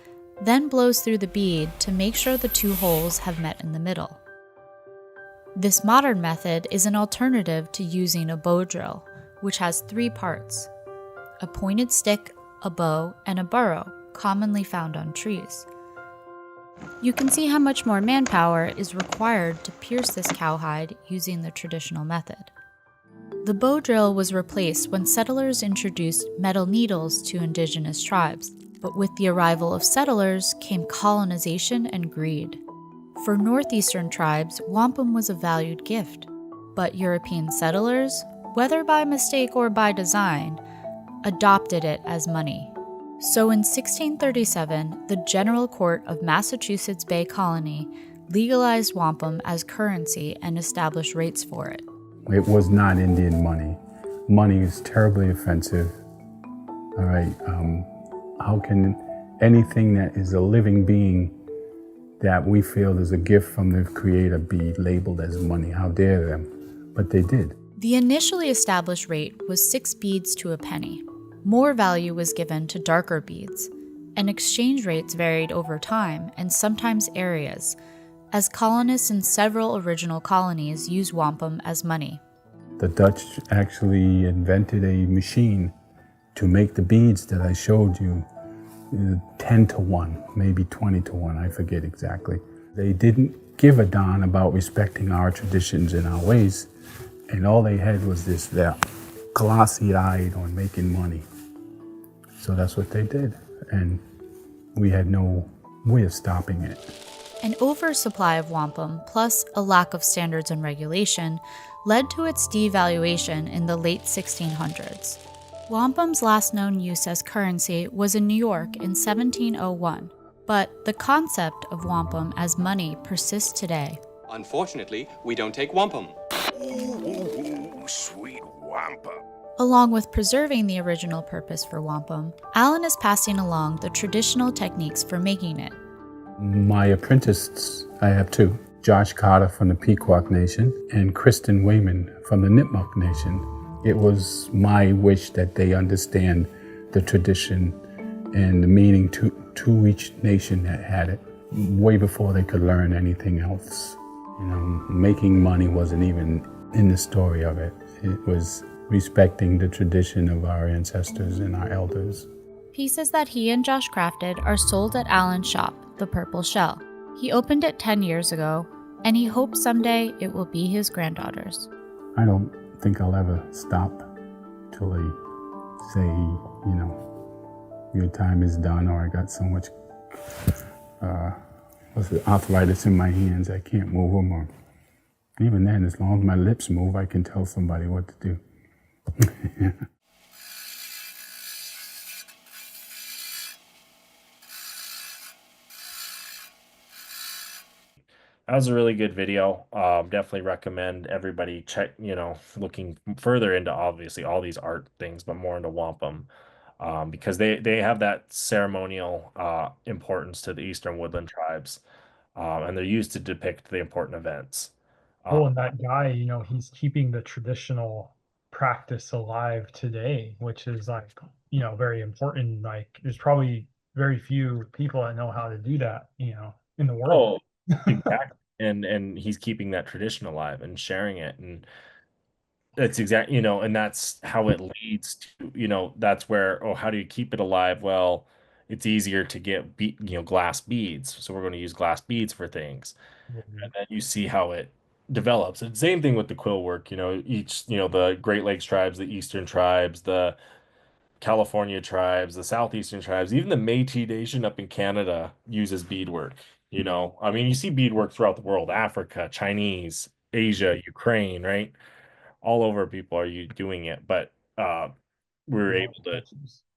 then blows through the bead to make sure the two holes have met in the middle. This modern method is an alternative to using a bow drill, which has 3 parts: a pointed stick, a bow, and a burrow, commonly found on trees. You can see how much more manpower is required to pierce this cowhide using the traditional method. The bow drill was replaced when settlers introduced metal needles to indigenous tribes, but with the arrival of settlers came colonization and greed. For northeastern tribes, wampum was a valued gift, but European settlers, whether by mistake or by design, adopted it as money. So in 1637, the General Court of Massachusetts Bay Colony legalized wampum as currency and established rates for it. It was not Indian money. Money is terribly offensive. All right, how can anything that is a living being that we feel is a gift from the Creator be labeled as money? How dare them? But they did. The initially established rate was 6 beads to a penny. More value was given to darker beads, and exchange rates varied over time and sometimes areas, as colonists in several original colonies used wampum as money. The Dutch actually invented a machine to make the beads that I showed you 10 to 1, maybe 20 to 1, I forget exactly. They didn't give a darn about respecting our traditions and our ways, and all they had was their glossy-eyed on making money. So that's what they did, and we had no way of stopping it. An oversupply of wampum, plus a lack of standards and regulation, led to its devaluation in the late 1600s. Wampum's last known use as currency was in New York in 1701, but the concept of wampum as money persists today. Unfortunately, we don't take wampum. Ooh, sweet wampum. Along with preserving the original purpose for wampum, Alan is passing along the traditional techniques for making it. My apprentices, I have two, Josh Carter from the Pequot Nation and Kristen Wayman from the Nipmuc Nation. It was my wish that they understand the tradition and the meaning to each nation that had it, way before they could learn anything else. You know, making money wasn't even in the story of it. It was respecting the tradition of our ancestors and our elders. Pieces that he and Josh crafted are sold at Alan's shop, The Purple Shell. He opened it 10 years ago, and he hopes someday it will be his granddaughter's. I don't think I'll ever stop till they say, you know, your time is done, or I got so much arthritis in my hands I can't move them, or even then, as long as my lips move, I can tell somebody what to do. That was a really good video. Definitely recommend everybody check, looking further into obviously all these art things, but more into wampum, because they have that ceremonial importance to the Eastern Woodland tribes, and they're used to depict the important events. Well, and that guy, he's keeping the traditional practice alive today, which is like, very important. Like, there's probably very few people that know how to do that, in the world. Exactly. And he's keeping that tradition alive and sharing it, and that's exactly, and that's how it leads to, that's where, how do you keep it alive? Well, it's easier to get glass beads, so we're going to use glass beads for things. And then you see how it develops. And same thing with the quill work, the Great Lakes tribes, the Eastern tribes, the California tribes, the Southeastern tribes, even the Métis Nation up in Canada uses beadwork. I mean, you see beadwork throughout the world, Africa, Chinese, Asia, Ukraine, right? All over people are you doing it, but we were able to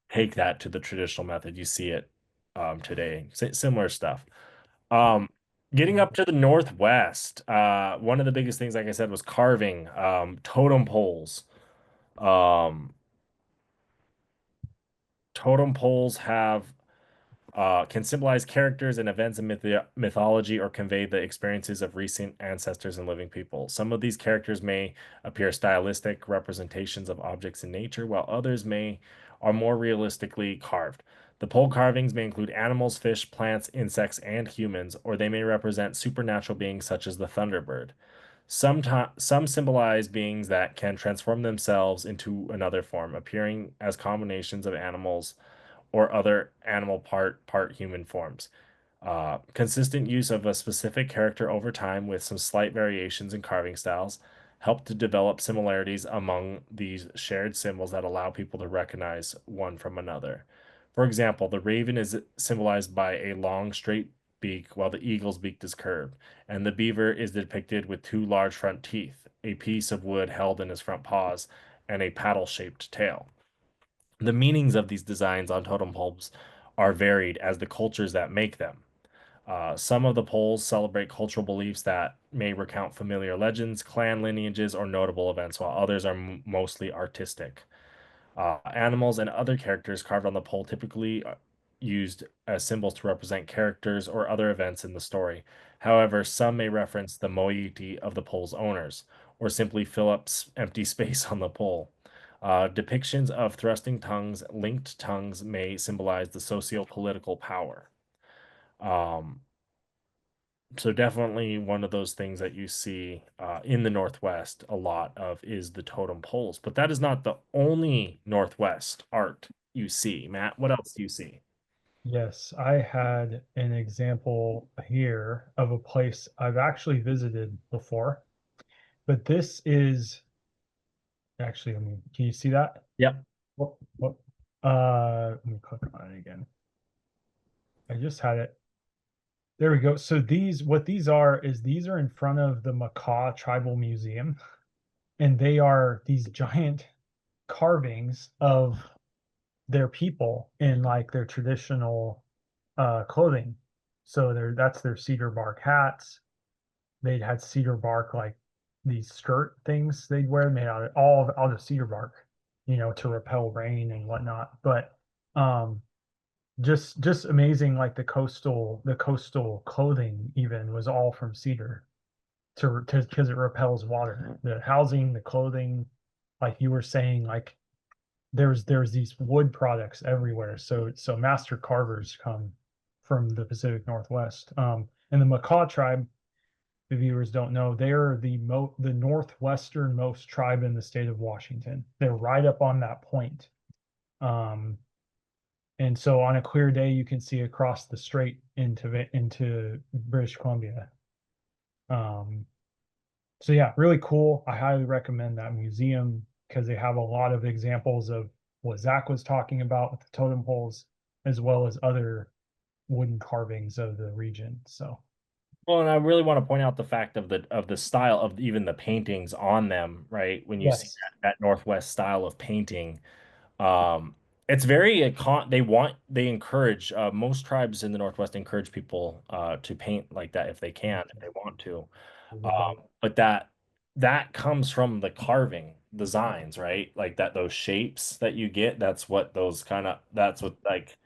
take that to the traditional method. You see it today, similar stuff. Getting up to the Northwest, one of the biggest things, like I said, was carving, totem poles. Totem poles have can symbolize characters and events in mythology or convey the experiences of recent ancestors and living people. Some of these characters may appear stylistic representations of objects in nature, while others are more realistically carved. The pole carvings may include animals, fish, plants, insects, and humans, or they may represent supernatural beings such as the Thunderbird. Some symbolize beings that can transform themselves into another form, appearing as combinations of animals or other animal part human forms. Consistent use of a specific character over time with some slight variations in carving styles help to develop similarities among these shared symbols that allow people to recognize one from another. For example, the raven is symbolized by a long, straight beak, while the eagle's beak is curved, and the beaver is depicted with two large front teeth, a piece of wood held in his front paws, and a paddle-shaped tail. The meanings of these designs on totem poles are varied as the cultures that make them. Some of the poles celebrate cultural beliefs that may recount familiar legends, clan lineages, or notable events, while others are mostly artistic. Animals and other characters carved on the pole typically used as symbols to represent characters or other events in the story. However, some may reference the moiety of the pole's owners, or simply fill up empty space on the pole. Depictions of thrusting tongues, linked tongues may symbolize the socio-political power. So definitely one of those things that you see in the Northwest a lot of is the totem poles. But that is not the only Northwest art you see. Matt, what else do you see? Yes, I had an example here of a place I've actually visited before, but this is actually, can you see that? Yep. What, let me click on it again. I just had it. There we go. So what these are in front of the Makah Tribal Museum, and they are these giant carvings of their people in like their traditional clothing. So that's their cedar bark hats. They'd had cedar bark like these skirt things they'd wear made out of cedar bark, to repel rain and whatnot. But um just amazing, like the coastal clothing even was all from cedar to because it repels water. The housing, the clothing, like you were saying, like there's these wood products everywhere. So master carvers come from the Pacific Northwest. And the Makah tribe, the viewers don't know, they're the northwesternmost tribe in the state of Washington. They're right up on that point. Um, and so on a clear day, you can see across the strait into British Columbia. Um, so yeah, really cool. I highly recommend that museum because they have a lot of examples of what Zach was talking about with the totem poles, as well as other wooden carvings of the region. So Well, and I really want to point out the fact of the style of even the paintings on them, right? When you see yes, that Northwest style of painting, um, it's very they encourage most tribes in the Northwest encourage people to paint like that if they can, if they want to. But that comes from the carving designs, right? Like that those shapes that you get, that's what like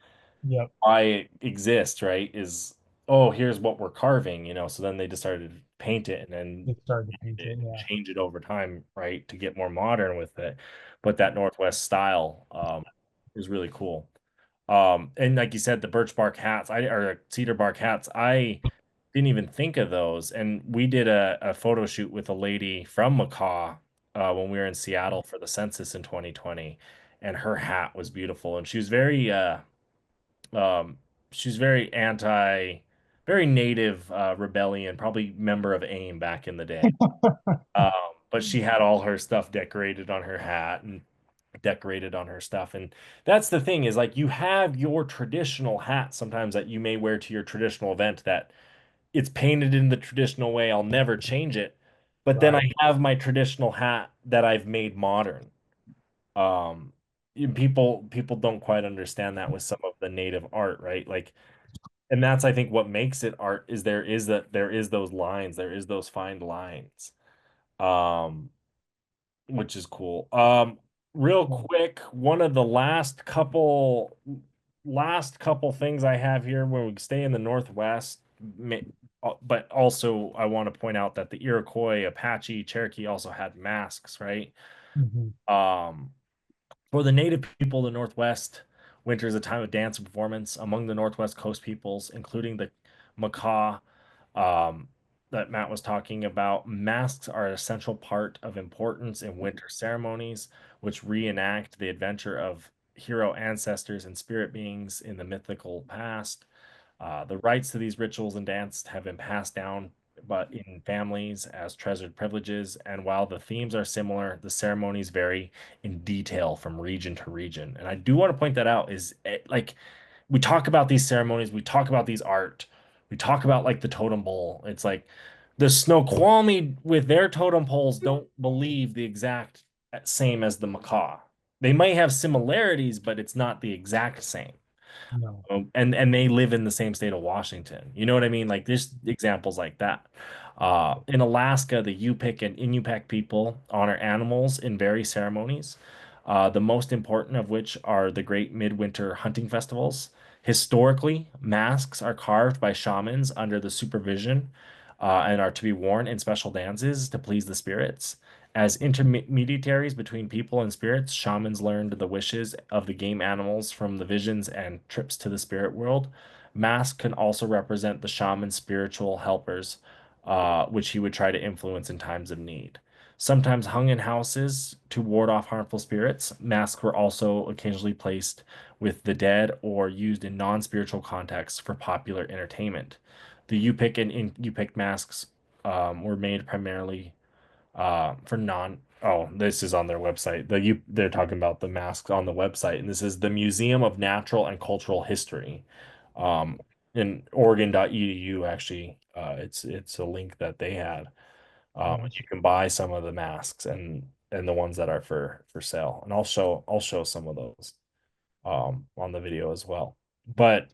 yep, why it exists, right? Is oh, here's what we're carving, so then they just started to paint it and then it started to paint it. Yeah. change it over time, right, to get more modern with it. But that Northwest style is really cool. And like you said, the birch bark hats, or cedar bark hats, I didn't even think of those. And we did a photo shoot with a lady from Macaw when we were in Seattle for the census in 2020, and her hat was beautiful. And um, she was very native rebellion, probably member of AIM back in the day. Um, but she had all her stuff decorated on her hat and decorated on her stuff. And that's the thing is like you have your traditional hat sometimes that you may wear to your traditional event that it's painted in the traditional way. I'll never change it. But then I Right. have my traditional hat that I've made modern. Um, people don't quite understand that with some of the native art, right? Like, and that's I think what makes it art is there is those lines, there is those fine lines. Um, which is cool. Real quick, one of the last couple things I have here when we stay in the Northwest, but also I want to point out that the Iroquois, Apache, Cherokee also had masks, right? Mhm. Um, for the native people of the Northwest, winter is a time of dance and performance among the Northwest Coast peoples, including the Makah, um, that Matt was talking about. Masks are an essential part of importance in winter ceremonies, which reenact the adventure of hero ancestors and spirit beings in the mythical past. The rights to these rituals and dance have been passed down, but in families as treasured privileges. And while the themes are similar, the ceremonies vary in detail from region to region. And I do want to point that out is like we talk about these ceremonies, we talk about these art, we talk about like the totem pole. It's like the Snoqualmie with their totem poles don't believe the exact same as the Makah. They might have similarities, but it's not the exact same. No. And they live in the same state of Washington. You know what I mean? Like there's examples like that. In Alaska, the Yupik and Inupiaq people honor animals in various ceremonies, the most important of which are the Great Midwinter Hunting Festivals. Historically, masks are carved by shamans under the supervision and are to be worn in special dances to please the spirits. As intermediaries between people and spirits, shamans learned the wishes of the game animals from the visions and trips to the spirit world. Masks can also represent the shaman's spiritual helpers, which he would try to influence in times of need. Sometimes hung in houses to ward off harmful spirits, masks were also occasionally placed with the dead or used in non-spiritual contexts for popular entertainment. The Yupik and Yupik masks were made primarily for non. Oh, this is on their website. They're talking about the masks on the website, and this is the Museum of Natural and Cultural History, um, in Oregon.edu. Actually, it's a link that they had. Nice. You can buy some of the masks, and and the ones that are for sale. And I'll show some of those on the video as well. But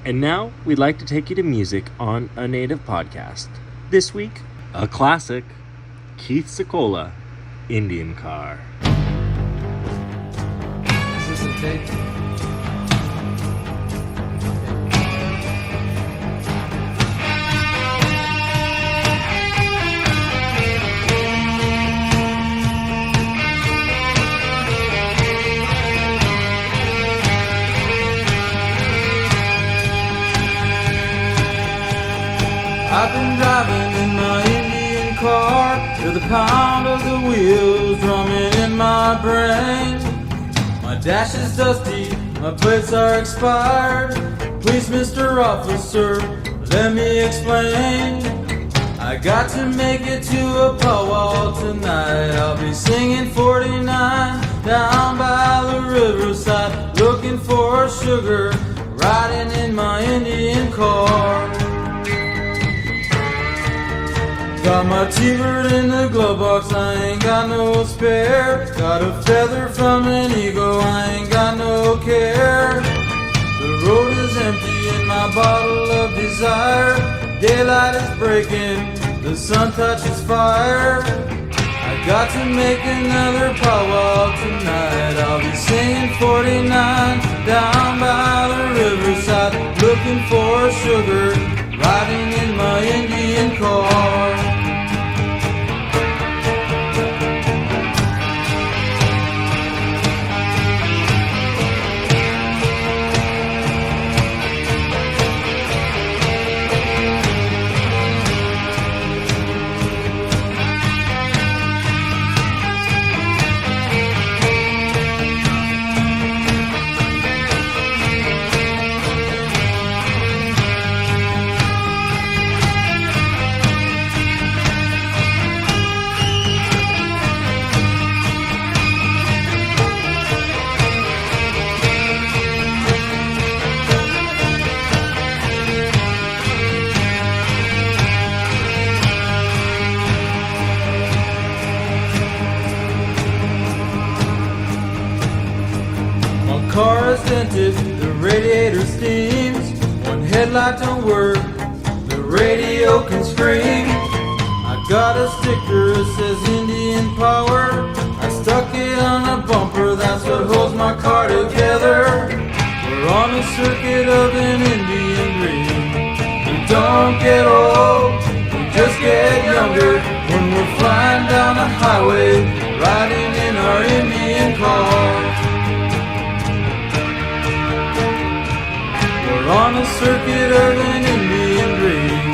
And now we'd like to take you to music on a native podcast. This week, a classic, Keith Secola, Indian Car. Is this a tape? I've been driving in my Indian car to the pound of the wheels drumming in my brain. My dash is dusty, my plates are expired. Please, Mr. Officer, let me explain. I got to make it to a powwow tonight. I'll be singing 49 down by the riverside, looking for sugar, riding in my Indian car. Got my T-bird in the glove box, I ain't got no spare. Got a feather from an eagle, I ain't got no care. The road is empty in my bottle of desire. Daylight is breaking, the sun touches fire. I got to make another powwow tonight. I'll be singing 49 down by the riverside, looking for sugar, riding in my Indian car. Car is dented, the radiator steams. One headlight don't work, the radio can scream. I got a sticker that says Indian Power. I stuck it on a bumper, that's what holds my car together. We're on the circuit of an Indian dream. We don't get old, we just get younger. When we're flying down the highway, riding in our Indian car. We're on the circuit of an Indian dream.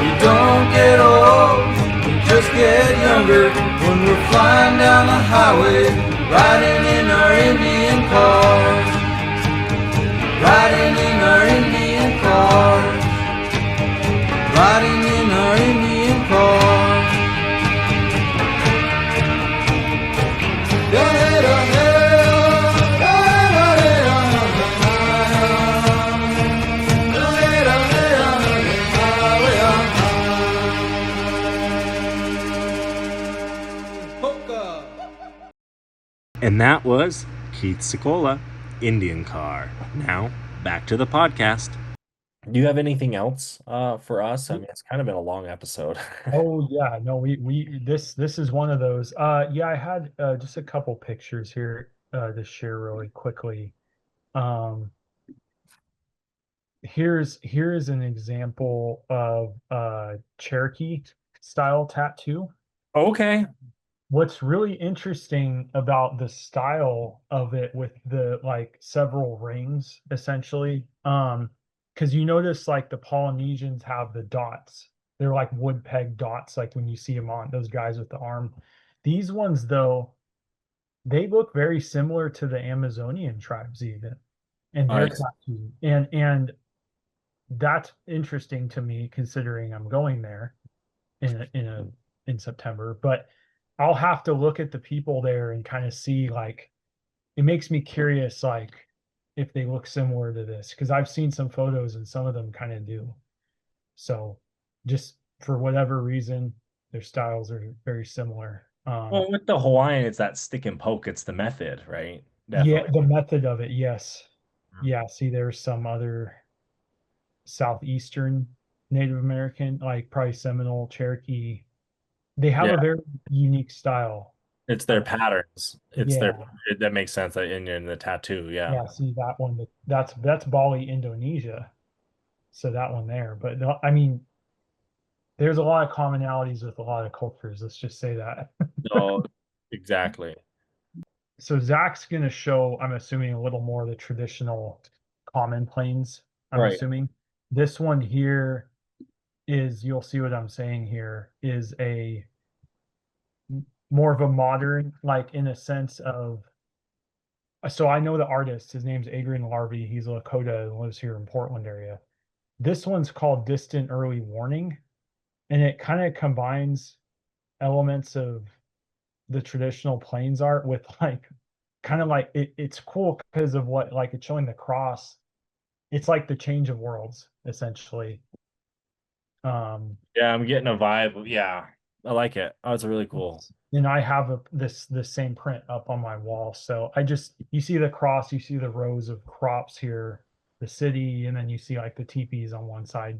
We don't get old, we just get younger. When we're flying down the highway, riding in our Indian cars. Riding in our Indian cars. Riding in our Indian cars. And that was Keith Secola, Indian Car. Now, back to the podcast. do you have anything else for us? I mean, it's kind of been a long episode. Oh yeah, no, we this is one of those. Yeah, I had just a couple pictures here to share really quickly. Here's an example of Cherokee style tattoo. Okay. What's really interesting about the style of it with the like several rings essentially, because you notice like the Polynesians have the dots. They're like wood peg dots, like when you see them on those guys with the arm. These ones though, they look very similar to the Amazonian tribes even, and their Nice. tattoo. And that's interesting to me considering I'm going there in September, but I'll have to look at the people there and kind of see like it makes me curious like if they look similar to this because I've seen some photos and some of them kind of do. So just for whatever reason, their styles are very similar. Um, Well, with the Hawaiian, it's that stick and poke. It's the method, right? yeah, Definitely. the method of it, yes. Yeah, see, there's some other southeastern Native American, like probably Seminole, Cherokee. They have Yeah, a very unique style. it's their Of, patterns. yeah, That makes sense in the tattoo. Yeah. yeah. See that one? That's Bali, Indonesia. So that one there. But I mean, there's a lot of commonalities with a lot of cultures. Let's just say that. No, exactly. So Zach's gonna show, I'm assuming, a little more of the traditional common planes. I'm Right. assuming this one here is, you'll see what I'm saying here, is a more of a modern, like in a sense of, so I know the artist, his name's Adrian Larvey. He's a Lakota and lives here in Portland area. This one's called Distant Early Warning, and it kind of combines elements of the traditional plains art with like kind of like it's cool because of what, like it's showing the cross. It's like the change of worlds essentially. Yeah, I'm getting a vibe. Yeah, I like it. Oh, it's really cool. And I have this same print up on my wall. So I just, you see the cross, you see the rows of crops here, the city, and then you see like the teepees on one side,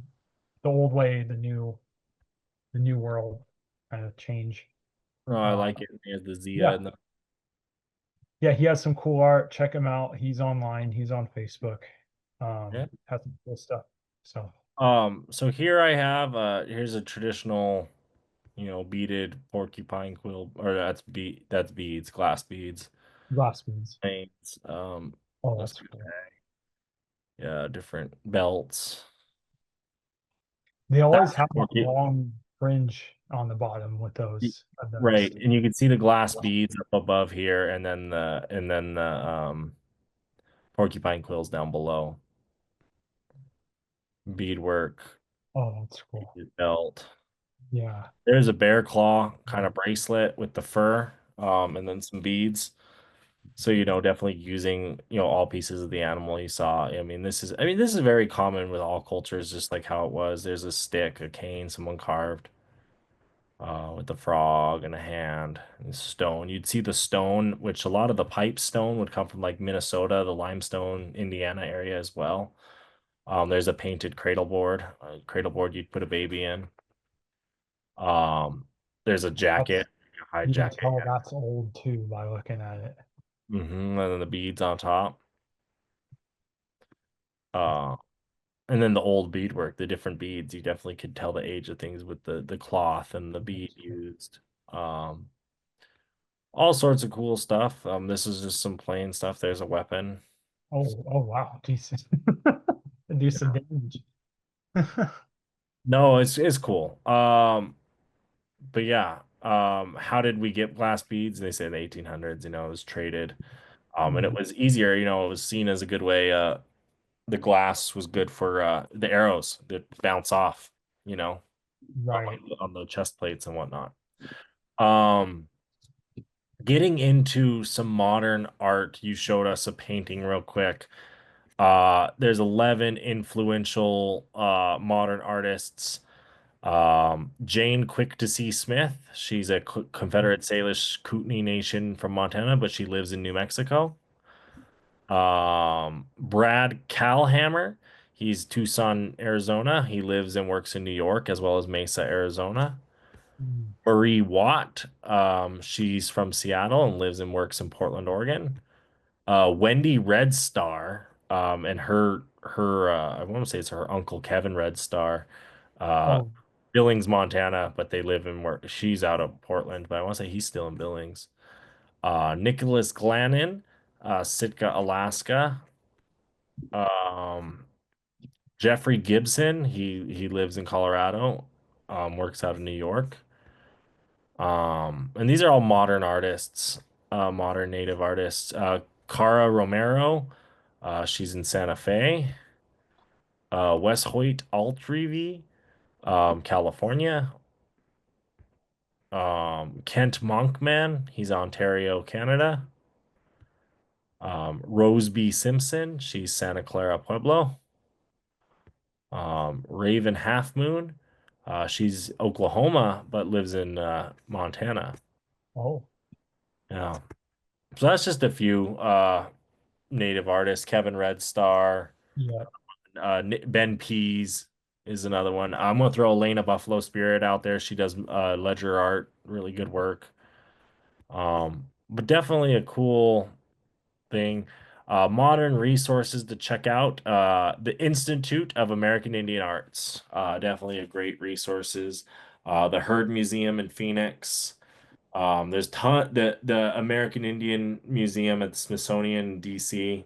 the old way, the new world kind of change. Oh, I Uh, like it. There's the Zia yeah, and the yeah, he has some cool art. Check him out. He's online. He's on Facebook. yeah. Has some cool stuff. So So here I have here's a traditional, beaded porcupine quill, or that's beads, glass beads. glass beads. Paints, Oh, let's that's see, cool. yeah, different belts. They always That's have a porcu- long fringe on the bottom with those, I've right, noticed. and you can see the glass beads up above here, and then the porcupine quills down below. Beadwork, Oh, that's cool. belt. Yeah. There's a bear claw kind of bracelet with the fur, and then some beads. So, definitely using, all pieces of the animal you saw. I mean, this is very common with all cultures, just like how it was. There's a stick, a cane, someone carved, with the frog and a hand and stone. You'd see the stone, which a lot of the pipe stone would come from like Minnesota, the limestone, Indiana area as well. There's a painted cradle board you'd put a baby in. Um, there's a That's, jacket, a high you can jacket. tell that's old too by looking at it. And then the beads on top. Uh, and then the old beadwork, the different beads, you definitely could tell the age of things with the cloth and the bead That's cool. used. All sorts of cool stuff. This is just some plain stuff. There's a weapon. Oh, wow. Jesus. Do some damage. No, it's cool. But yeah, how did we get glass beads? They say in the 1800s, it was traded. And it Mhm. was easier, it was seen as a good way. The glass was good for the arrows that bounce off, Right. on the chest plates and whatnot. Um, Getting into some modern art, you showed us a painting real quick. There's 11 influential modern artists. Jane Quick to See Smith. She's a Confederate Salish Kootenai Nation from Montana, but she lives in New Mexico. Brad Calhammer. He's Tucson, Arizona. He lives and works in New York as well as Mesa, Arizona. Mm. Marie Watt. She's from Seattle and lives and works in Portland, Oregon. Wendy Red Star. And her I want to say it's her uncle Kevin Red Star. Uh, Oh, Billings, Montana, but they live in work. She's out of Portland, but I want to say he's still in Billings. Nicholas Glannon, Sitka, Alaska. Um, Jeffrey Gibson, he lives in Colorado, works out of New York. And these are all modern artists, modern native artists. Cara Romero, she's in Santa Fe. Wes Hoyt Altrivi, California. Kent Monkman, he's Ontario, Canada. Rose B. Simpson, she's Santa Clara Pueblo. Raven Half Moon, she's Oklahoma but lives in Montana. Oh, Yeah. So that's just a few native artists. Kevin Red Star, yeah. Ben Pease is another one. I'm gonna throw Elena Buffalo Spirit out there. She does ledger art, really good work. But definitely a cool thing. Modern resources to check out. The Institute of American Indian Arts. Definitely a great resources. The Herd Museum in Phoenix. There's the American Indian Museum at the Smithsonian in DC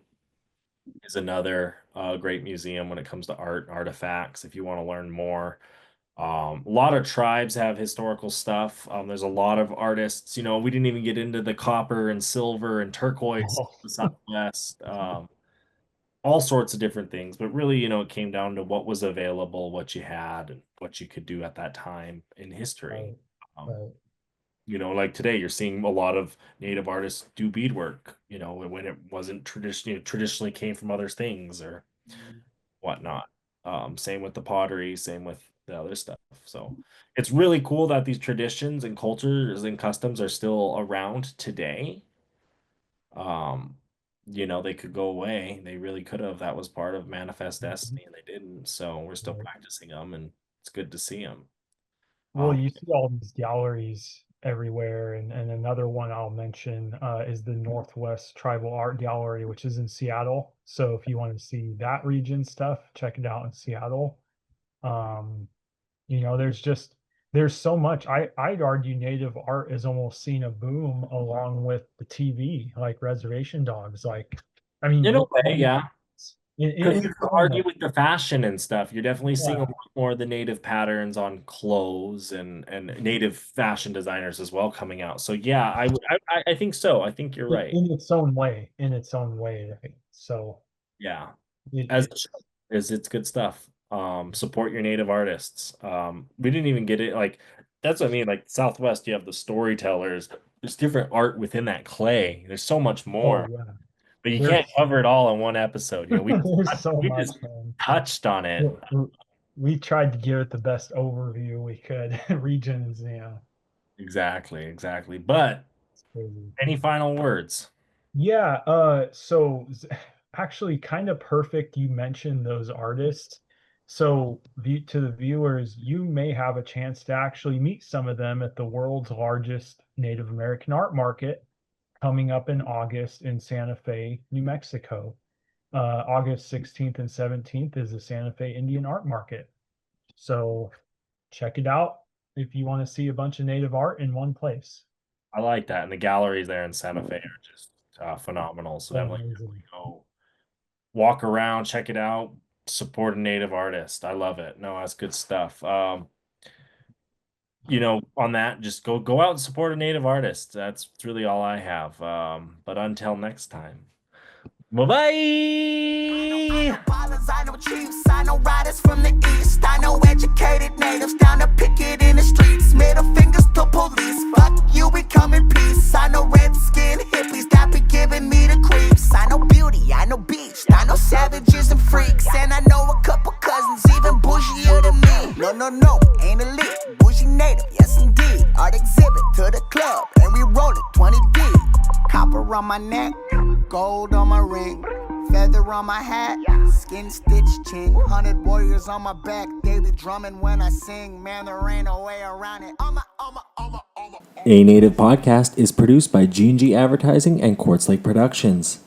is another great museum when it comes to art and artifacts. If you want to learn more, a lot of tribes have historical stuff. There's a lot of artists. We didn't even get into the copper and silver and turquoise Oh, in the Southwest. All sorts of different things, but really, it came down to what was available, what you had, and what you could do at that time in history. right, Um, right. like today, you're seeing a lot of native artists do beadwork, when it wasn't traditionally came from other things or whatnot. Same with the pottery, same with the other stuff. So it's really cool that these traditions and cultures and customs are still around today. Um, they could go away. They really could have. That was part of Manifest Destiny, and they didn't. So we're still Right. practicing them, and it's good to see them. Well, you see all these galleries everywhere, and another one I'll mention is the Northwest Tribal Art Gallery, which is in Seattle. So if you want to see that region stuff, check it out in Seattle. Um, there's so much. I'd argue native art is almost seen a boom along with the TV, like Reservation Dogs. Like, I mean, In a look way, yeah. Because you in could some argue way, with the fashion and stuff. You're definitely seeing a yeah, lot more of the native patterns on clothes and native fashion designers as well coming out. So yeah, I think so. I think you're right. in its own way, right? So Yeah. it, As it it's should, is it's good stuff. Support your native artists. We didn't even get it like that's what I mean. Like Southwest, you have the storytellers. There's different art within that clay. There's so much oh more, yeah, but you can't there's cover it all in one episode. there's so We much, just man. touched on it. We tried to give it the best overview we could. Regions, Exactly, exactly. But it's crazy. any final words? Yeah, actually kind of perfect you mentioned those artists. So to the viewers, you may have a chance to actually meet some of them at the world's largest Native American art market coming up in August in Santa Fe, New Mexico. August 16th and 17th is the Santa Fe Indian Art Market. So check it out if you want to see a bunch of native art in one place. I like that. And the galleries there in Santa Fe are just phenomenal. So definitely Amazing. go walk around, check it out, support a native artist. I love it. No, that's good stuff. On that, just go out and support a native artist. That's really all I have. But until next time. Bye-bye. I know chiefs, I know riders from the east. I know educated natives down to picket in the streets. Middle fingers to police. Fuck you, we come in peace. I know red skin hippies that be giving me the creeps. I know beauty, I know beach, I know savages and freaks. And I know a couple cousins even bougier than me. No, ain't elite, bougie native, yes indeed. Art exhibit to the club, and we roll it 20 deep. Copper on my neck, gold on my ring, feather on my hat, skin stitched chin, 100 warriors on my back, daily drumming when I sing, man there ain't no way around it. A Native Podcast is produced by G&G Advertising and Quartz Lake Productions.